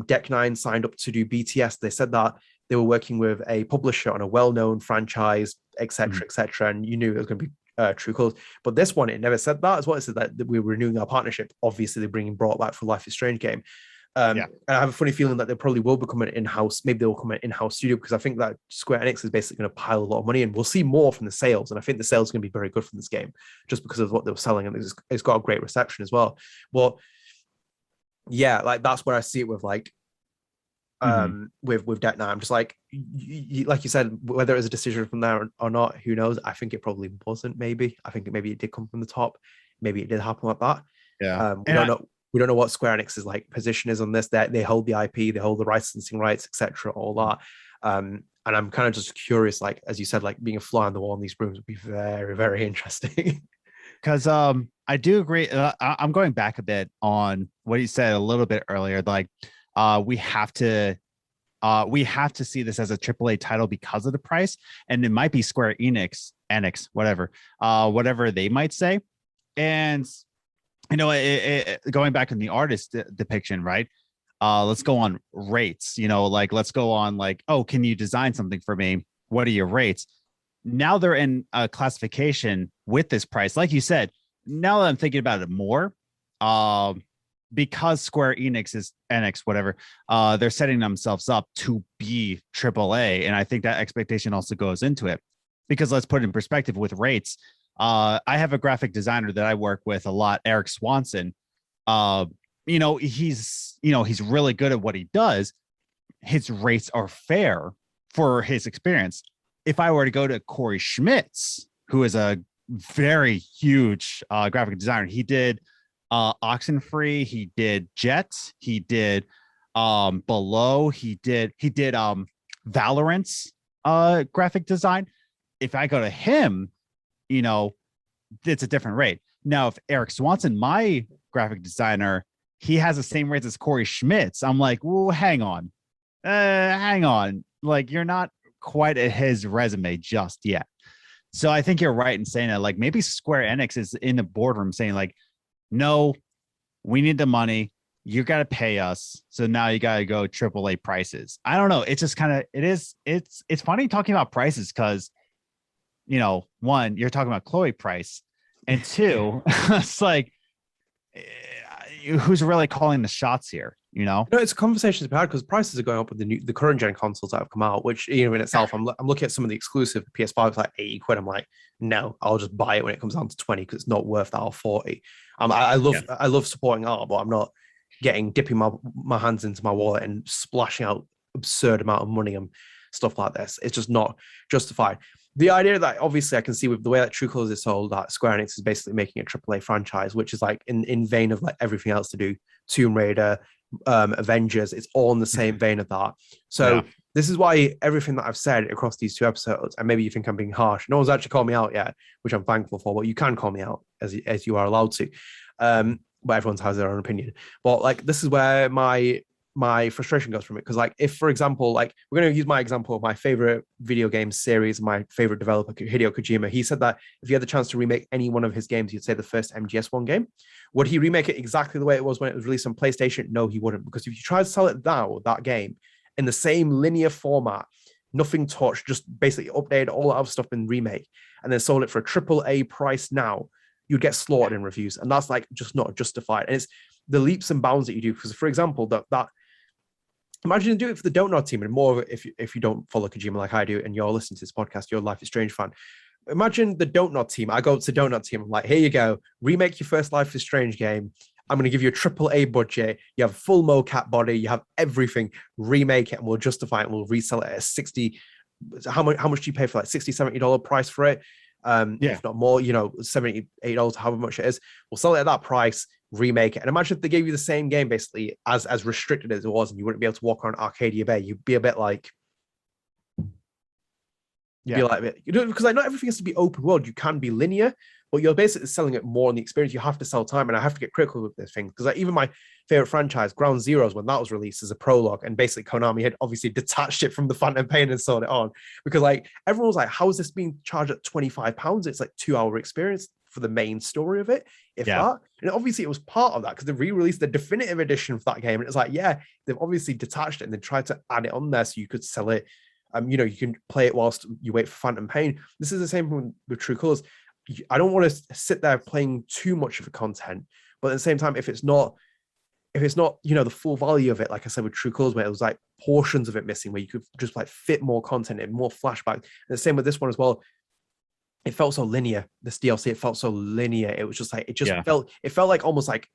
Deck Nine signed up to do BTS, they said that they were working with a publisher on a well-known franchise, etc., etc., and you knew it was going to be True Colors. But this one, it never said that as well. It said that we were renewing our partnership. Obviously, they're brought back for Life is Strange game. And I have a funny feeling that they probably will become an in-house, maybe they'll become an in-house studio because I think that Square Enix is basically going to pile a lot of money in. We'll see more from the sales. And I think the sales are going to be very good from this game just because of what they were selling. And it's got a great reception as well. But yeah, like that's where I see it with like, with Deck Nine. I'm just like, like you said, whether it was a decision from there or not, who knows? I think it probably wasn't. Maybe I think maybe it did come from the top. Maybe it did happen like that. We don't know. We don't know what Square Enix's like position is on this. They hold the IP, they hold the licensing rights, etc. All that. And I'm kind of just curious, like as you said, like being a fly on the wall in these rooms would be very, very interesting. Because I do agree. I'm going back a bit on what you said a little bit earlier. Like we have to see this as a AAA title because of the price, and it might be Square Enix, whatever they might say. And going back in the artist depiction, right? Let's go on rates. Like let's go on like, oh, can you design something for me? What are your rates? Now they're in a classification with this price, like you said. Now that I'm thinking about it more, because Square Enix is they're setting themselves up to be AAA, and I think that expectation also goes into it. Because let's put it in perspective with rates. I have a graphic designer that I work with a lot, Eric Swanson. He's really good at what he does. His rates are fair for his experience. If I were to go to Corey Schmitz, who is a very huge graphic designer, he did Oxenfree, he did Jet, he did Below, he did Valorant's graphic design. If I go to him, it's a different rate. Now, if Eric Swanson, my graphic designer, he has the same rates as Corey Schmitz, I'm like, well, hang on. Like, you're not quite at his resume just yet. So I think you're right in saying that, like, maybe Square Enix is in the boardroom saying, like, no, we need the money. You got to pay us. So now you got to go AAA prices. I don't know. It's just kind of, it's funny talking about prices because, one, you're talking about Chloe price, and two, it's like, who's really calling the shots here? It's a conversation to be had because prices are going up with the current gen consoles that have come out, which in itself, I'm looking at some of the exclusive PS5, it's like 80 quid. I'm like, no, I'll just buy it when it comes down to 20 because it's not worth that or 40. I love supporting art, but I'm not dipping my hands into my wallet and splashing out absurd amount of money and stuff like this. It's just not justified. The idea that obviously I can see with the way that True Colors is sold, that Square Enix is basically making a AAA franchise, which is like in vein of like everything else to do, Tomb Raider, Avengers, it's all in the same vein of that. So this is why everything that I've said across these two episodes, and maybe you think I'm being harsh, no one's actually called me out yet, which I'm thankful for, but you can call me out as you are allowed to. But everyone has their own opinion. But like this is where my frustration goes from it, because like if, for example, like we're going to use my example of my favorite video game series, my favorite developer, Hideo Kojima. He said that if he had the chance to remake any one of his games, he'd say the first MGS1 game. Would he remake it exactly the way it was when it was released on PlayStation? No, he wouldn't, because if you try to sell it now, that game, in the same linear format, nothing touched, just basically updated all that other stuff in remake, and then sold it for a AAA price now, you'd get slaughtered in reviews, and that's like just not justified. And it's the leaps and bounds that you do. Because, for example, that imagine you do it for the Don't Nod team, and more of it if you don't follow Kojima like I do, and you're listening to this podcast, you're a Life is Strange fan. Imagine the Don't Nod team. I go to the Don't Nod team. I'm like, here you go, remake your first Life is Strange game. I'm going to give you a AAA budget. You have full mocap body. You have everything. Remake it, and we'll justify it. And we'll resell it at 60. How much do you pay for like $60, $70 price for it? If not more, $78, however much it is. We'll sell it at that price. Remake it, and imagine if they gave you the same game basically as restricted as it was, and you wouldn't be able to walk around Arcadia Bay. You'd be a bit like, because like not everything has to be open world. You can be linear, but you're basically selling it more on the experience. You have to sell time, and I have to get critical with this thing because like, even my favorite franchise, Ground Zeroes, when that was released as a prologue, and basically Konami had obviously detached it from the Phantom Pain and sold it on because like everyone was like, "How is this being charged at £25? It's like 2-hour experience for the main story of it, if that." And obviously it was part of that because they re-released the definitive edition of that game, and it's like, yeah, they've obviously detached it and then tried to add it on there so you could sell it. You can play it whilst you wait for Phantom Pain. This is the same thing with True Colors. I don't want to sit there playing too much of the content, but at the same time, if it's not the full value of it, like I said with True Colors, where it was like portions of it missing, where you could just like fit more content in, more flashback. And the same with this one as well. It felt so linear. This DLC, it felt so linear. It was just like it felt like almost like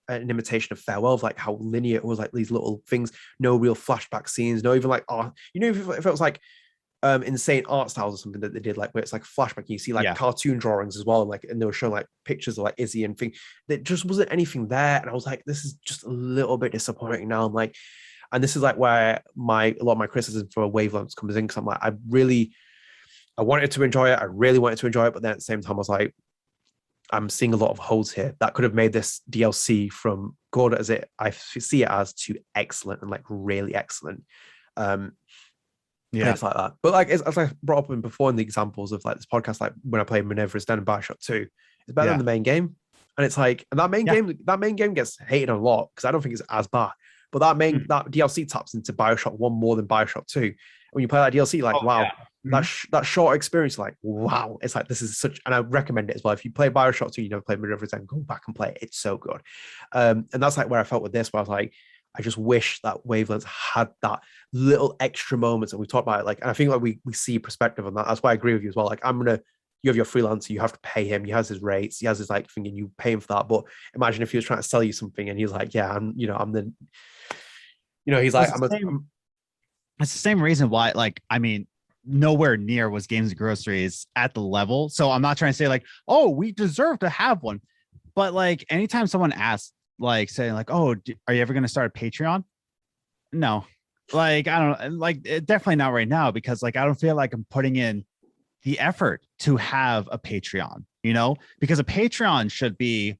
an imitation of Farewell, of like how linear it was, like these little things, no real flashback scenes, no even like if it was like insane art styles or something that they did, like where it's like flashback, you see like cartoon drawings as well, and they were showing like pictures of like Izzy and things. There just wasn't anything there, and I was like, this is just a little bit disappointing now. I'm like, and this is like where a lot of my criticism for Wavelengths comes in, because I'm like, I wanted to enjoy it. I really wanted to enjoy it, but then at the same time, I was like, I'm seeing a lot of holes here that could have made this DLC from good as I see it as, to excellent and like really excellent. Things like that. But like as I brought up before in the examples of like this podcast, like when I played Minerva's Den and Bioshock 2, it's better than the main game. And it's like, and that main game gets hated a lot because I don't think it's as bad. But that DLC taps into Bioshock 1 more than Bioshock 2. When you play that DLC, like, that short experience, like, wow, it's like, this is such, and I recommend it as well. If you play Bioshock 2, you never played Minerva's Den, go back and play it. It's so good. And that's like where I felt with this, where I was like, I just wish that Wavelengths had that little extra moments, and we talked about it, like, and I think like we see perspective on that. That's why I agree with you as well. Like, you have your freelancer, you have to pay him, he has his rates, he has his like thing, and you pay him for that. But imagine if he was trying to sell you something and he's like, yeah, he's like, it's the same reason why, like, I mean, nowhere near was Games and Groceries at the level. So I'm not trying to say like, oh, we deserve to have one. But like, anytime someone asks, like saying like, oh, are you ever going to start a Patreon? No, like, I don't like, definitely not right now, because like, I don't feel like I'm putting in the effort to have a Patreon, because a Patreon should be,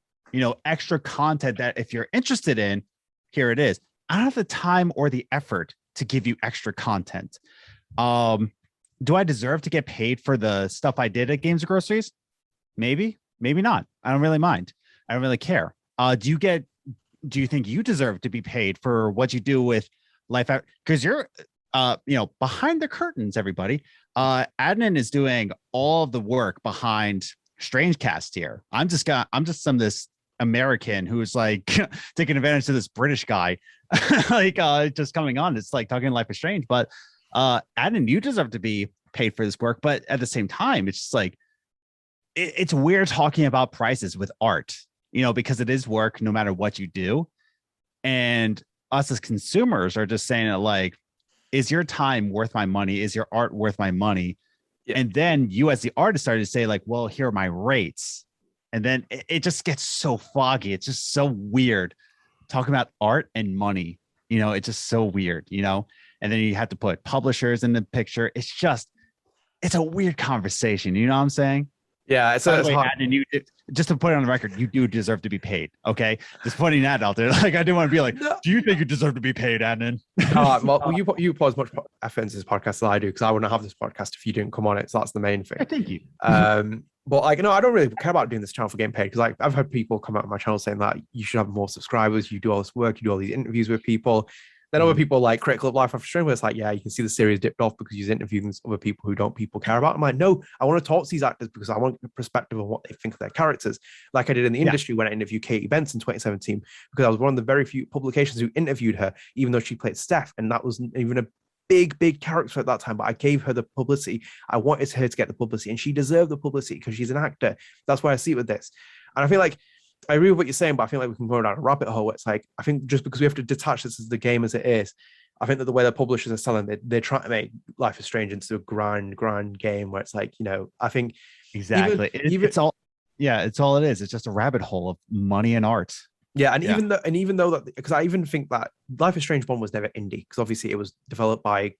extra content that if you're interested in, here it is. I don't have the time or the effort to give you extra content. Do I deserve to get paid for the stuff I did at Games and Groceries? Maybe, maybe not. I don't really mind. I don't really care. Do you think you deserve to be paid for what you do with life? Because you're, behind the curtains, everybody. Adnan is doing all of the work behind StrangeCast here. I'm just some of this American who's like taking advantage of this British guy, like just coming on. It's like talking Life is Strange, but Adnan, you deserve to be paid for this work. But at the same time, it's just like it's weird talking about prices with art, because it is work no matter what you do. And us as consumers are just saying it like, is your time worth my money? Is your art worth my money? Yeah. And then you as the artist started to say like, well, here are my rates. And then it just gets so foggy. It's just so weird talking about art and money. It's just so weird, and then you have to put publishers in the picture. It's a weird conversation. You know what I'm saying? Yeah. It's hard. And just to put it on the record, you do deserve to be paid. Okay. Just putting that out there. Like, I do want to be like, do you think you deserve to be paid, Adnan? Well, you put as much effort into this podcast as I do, because I wouldn't have this podcast if you didn't come on it. So that's the main thing. Thank you. But like, I don't really care about doing this channel for getting paid, because like I've had people come out on my channel saying that you should have more subscribers, you do all this work, you do all these interviews with people. Then other people like critical of Life After Strange, where it's like, yeah, you can see the series dipped off because he's interviewing other people who people care about. I'm like, no, I want to talk to these actors because I want the perspective of what they think of their characters, like I did in the industry when I interviewed Katy Bentz in 2017, because I was one of the very few publications who interviewed her, even though she played Steph, and that wasn't even a big character at that time, but I gave her the publicity. I wanted her to get the publicity, and she deserved the publicity because she's an actor. That's why I see it with this. And I feel like I agree with what you're saying, but I feel like we can go down a rabbit hole. It's like, I think just because we have to detach this as the game as it is, I think that the way the publishers are selling it, they're trying to make Life is Strange into a grand game where it's like, I think exactly. It's all it is. It's just a rabbit hole of money and art. Yeah, even though that, because I even think that Life is Strange 1 was never indie, because obviously it was developed by,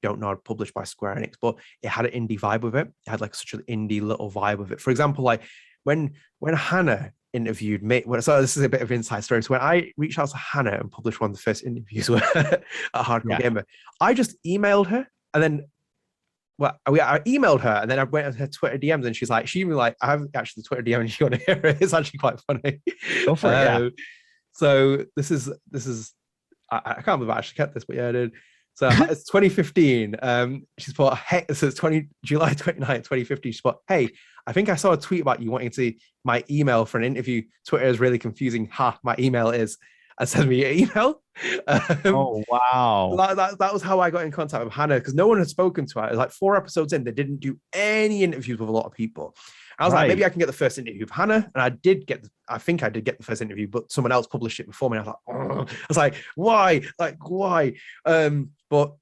published by Square Enix, but it had an indie vibe with it. It had like such an indie little vibe with it. For example, like when Hannah interviewed me, so this is a bit of inside story. So when I reached out to Hannah and published one of the first interviews at Hardcore Gamer, I just emailed her, and then I emailed her, and then I went on her Twitter DMs, and she's like, I haven't actually Twitter DM, and she want to hear it. It's actually quite funny. Go for it. So this is I can't believe I actually kept this, but yeah, I did. So it's 2015. She's put, hey, so it's July 29th, 2015. She's put, hey, I think I saw a tweet about you wanting to see my email for an interview. Twitter is really confusing. My email is. And send me your email. Oh, wow. That was how I got in contact with Hannah, because no one had spoken to her. It was like 4 episodes in, they didn't do any interviews with a lot of people. I was like, maybe I can get the first interview with Hannah. And I think I did get the first interview, but someone else published it before me. I was like, oh. I was like, why? But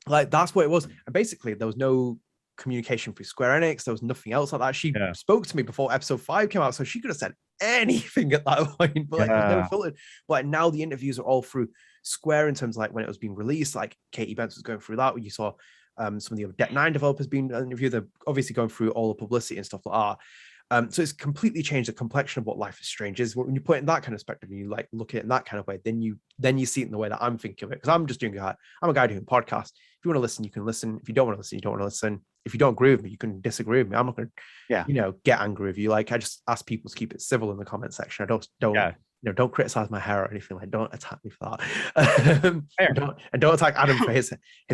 like, that's what it was. And basically there was no communication through Square Enix. There was nothing else like that. She spoke to me before episode 5 came out, so she could have said anything at that point, but like, it was never filtered. But like, now the interviews are all through Square in terms of like when it was being released, like Katy Bentz was going through that, when you saw some of the other Deck 9 developers being interviewed. They're obviously going through all the publicity and stuff like that. So it's completely changed the complexion of what Life is Strange is. When you put it in that kind of perspective and you like look at it in that kind of way, then you see it in the way that I'm thinking of it. Because I'm just doing I'm a guy doing podcasts. If you want to listen, you can listen. If you don't want to listen, you don't want to listen. If you don't agree with me, you can disagree with me. I'm not going to, get angry with you. Like, I just ask people to keep it civil in the comment section. I don't criticize my hair or anything. Like, don't attack me for that. and don't attack Adam for his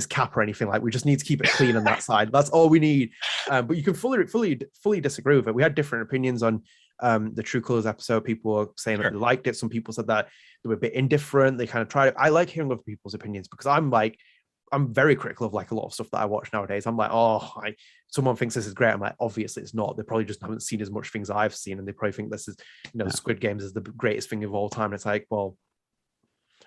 cap or anything. Like, we just need to keep it clean on that side. That's all we need. But you can fully disagree with it. We had different opinions on the True Colors episode. People were saying that they liked it. Some people said that they were a bit indifferent. They kind of tried it. I like hearing other people's opinions, because I'm very critical of like a lot of stuff that I watch nowadays. I'm like, someone thinks this is great. I'm like, obviously it's not. They probably just haven't seen as much things I've seen, and they probably think this is, Squid Games is the greatest thing of all time. And it's like, well,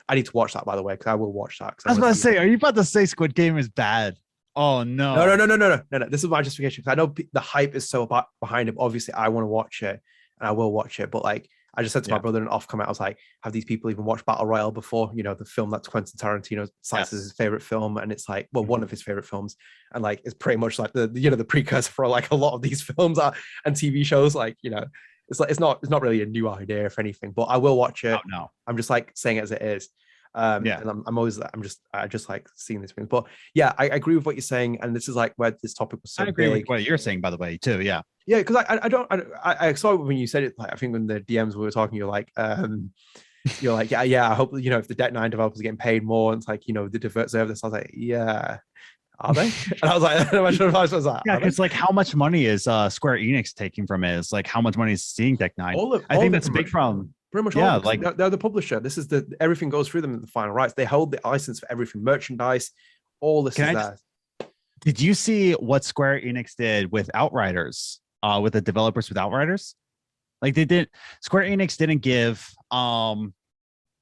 I need to watch that, by the way, because I will watch that. I was about to say, are you about to say Squid Game is bad? Oh no. No. This is my justification, because I know the hype is so behind it. Obviously, I want to watch it, and I will watch it. But like, I just said to my brother in an off comment, I was like, have these people even watched Battle Royale before? The film that Quentin Tarantino cites as his favorite film. And it's like, well, one of his favorite films. And like, it's pretty much like the precursor for like a lot of these films and TV shows. Like, it's like, it's not really a new idea, if anything, but I will watch it. Oh, no. I'm just like saying it as it is. And I just like seeing these things. But yeah, I agree with what you're saying. And this is like where this topic was so big. I agree with what you're saying, by the way, too. Yeah. Yeah, because I saw it when you said it. Like, I think when the DMs we were talking, you're like, yeah. I hope if the Deck 9 developers are getting paid more, and it's like the deserve this. I was like, yeah, are they? And I was like, it's like, how much money is Square Enix taking from it? It's like, how much money is seeing Deck 9? I think that's a big problem. Pretty much, like they're the publisher. This is everything goes through them in the final rights. They hold the license for everything, merchandise, all this is theirs. Did you see what Square Enix did with Outriders? With the developers with Outriders, like Square Enix didn't give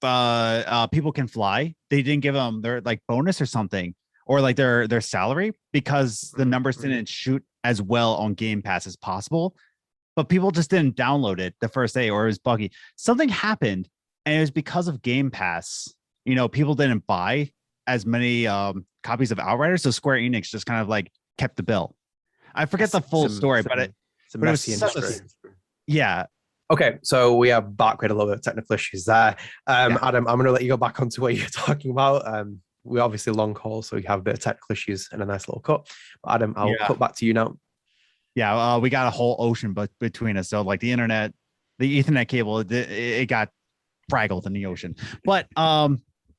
People Can Fly. They didn't give them their like bonus or something, or like their salary, because the numbers didn't shoot as well on Game Pass as possible. But people just didn't download it the first day, or it was buggy. Something happened, and it was because of Game Pass. People didn't buy as many copies of Outriders, so Square Enix just kind of like kept the bill. I forget the full story, but it was industry. Yeah. Okay, so we are back with a little bit of technical issues there. Adam, I'm going to let you go back onto what you're talking about. We obviously long call, so you have a bit of technical issues and a nice little cut. But Adam, I'll cut back to you now. Yeah, we got a whole ocean between us. So like the internet, the Ethernet cable, it got fraggled in the ocean. But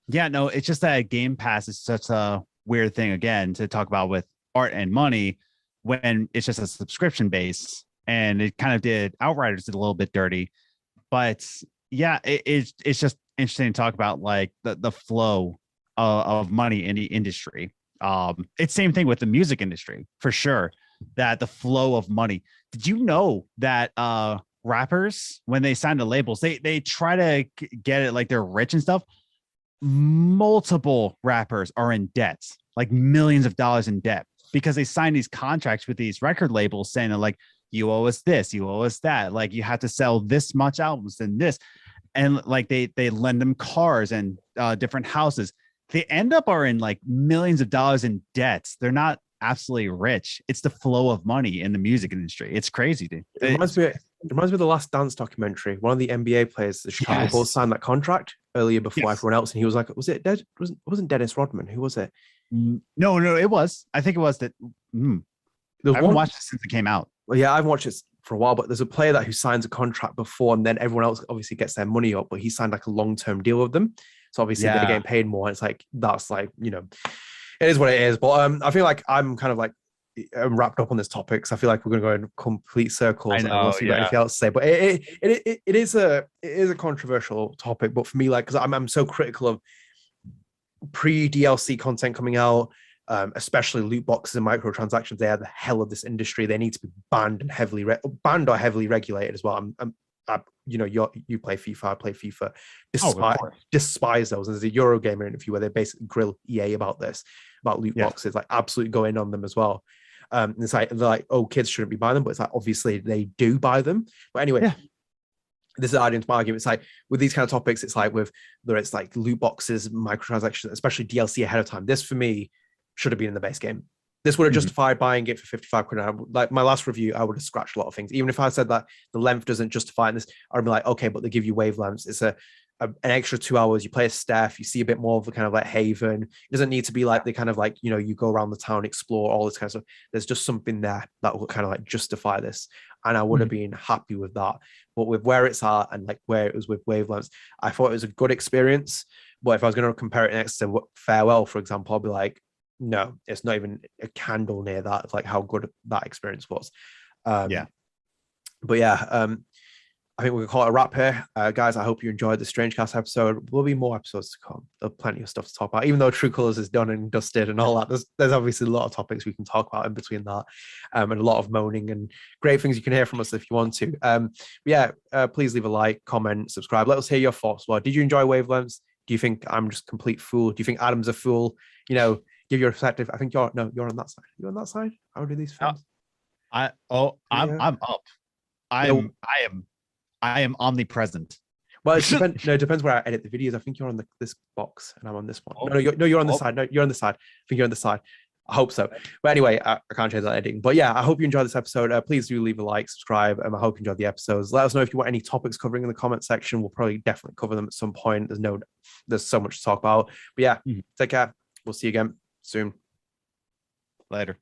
Yeah, no, it's just that Game Pass is such a weird thing again to talk about with art and money when it's just a subscription base, and it kind of did Outriders did a little bit dirty, but yeah, it's just interesting to talk about like the flow of money in the industry. It's same thing with the music industry for sure, that the flow of money. Did you know that rappers, when they sign the labels, they try to get it like they're rich and stuff? Multiple rappers are in debt, like millions of dollars in debt, because they sign these contracts with these record labels saying that like, you owe us this, you owe us that, like you have to sell this much albums and this, and like they lend them cars and different houses. They end up are in like millions of dollars in debts. They're not absolutely rich. It's the flow of money in the music industry. It's crazy, dude. It reminds me of the Last Dance documentary. One of the NBA players, the Chicago Bulls, signed that contract earlier before everyone else, and he was like, "Was it dead? Wasn't Dennis Rodman? Who was it?" No, it was. I think it was that. I haven't watched it since it came out. Well, yeah, I've watched it for a while, but there's a player who signs a contract before, and then everyone else obviously gets their money up, but he signed like a long-term deal with them. So obviously they're getting paid more. And it's like, that's like, it is what it is. But I feel like I'm kind of like wrapped up on this topic, because I feel like we're going to go in complete circles. I know, unless you've got anything else to say. But it is a controversial topic. But for me, like, because I'm so critical of pre-DLC content coming out, especially loot boxes and microtransactions. They are the hell of this industry. They need to be banned and banned or heavily regulated as well. You play FIFA, I play FIFA. Despise those. And there's a Eurogamer interview where they basically grill EA about this, about loot boxes, like absolutely go in on them as well. It's like they're like, oh, kids shouldn't be buying them, but it's like obviously they do buy them. But anyway, this is adding to my argument. It's like with these kind of topics, it's like with whether it's like loot boxes, microtransactions, especially DLC ahead of time. This for me should have been in the base game. This would have justified buying it for 55 quid. Like my last review, I would have scratched a lot of things. Even if I said that the length doesn't justify this, I'd be like, okay, but they give you wavelengths. It's an extra 2 hours. You play as Steph, you see a bit more of the kind of like Haven. It doesn't need to be like the kind of like, you go around the town, explore all this kind of stuff. There's just something there that will kind of like justify this. And I would have been happy with that. But with where it's at and like where it was with wavelengths, I thought it was a good experience. But if I was going to compare it next to Farewell, for example, I'll be like, no, it's not even a candle near that. It's like how good that experience was. But yeah, I think we can call it a wrap here. Guys, I hope you enjoyed the StrangeCast episode. There'll be more episodes to come. There's plenty of stuff to talk about. Even though True Colors is done and dusted and all that, there's obviously a lot of topics we can talk about in between that, and a lot of moaning and great things you can hear from us if you want to. Please leave a like, comment, subscribe. Let us hear your thoughts. Well, did you enjoy Wavelengths? Do you think I'm just a complete fool? Do you think Adam's a fool? Give your perspective. I think you're on that side. You're on that side. How do these films? I'm up. I am omnipresent. Well, it depends where I edit the videos. I think you're on this box and I'm on this one. You're on this side. No, you're on the side. I think you're on the side. I hope so. But anyway, I can't change that editing. But yeah, I hope you enjoyed this episode. Please do leave a like, subscribe, and I hope you enjoyed the episodes. Let us know if you want any topics covering in the comment section. We'll probably definitely cover them at some point. There's so much to talk about. But yeah, take care. We'll see you again soon. Later.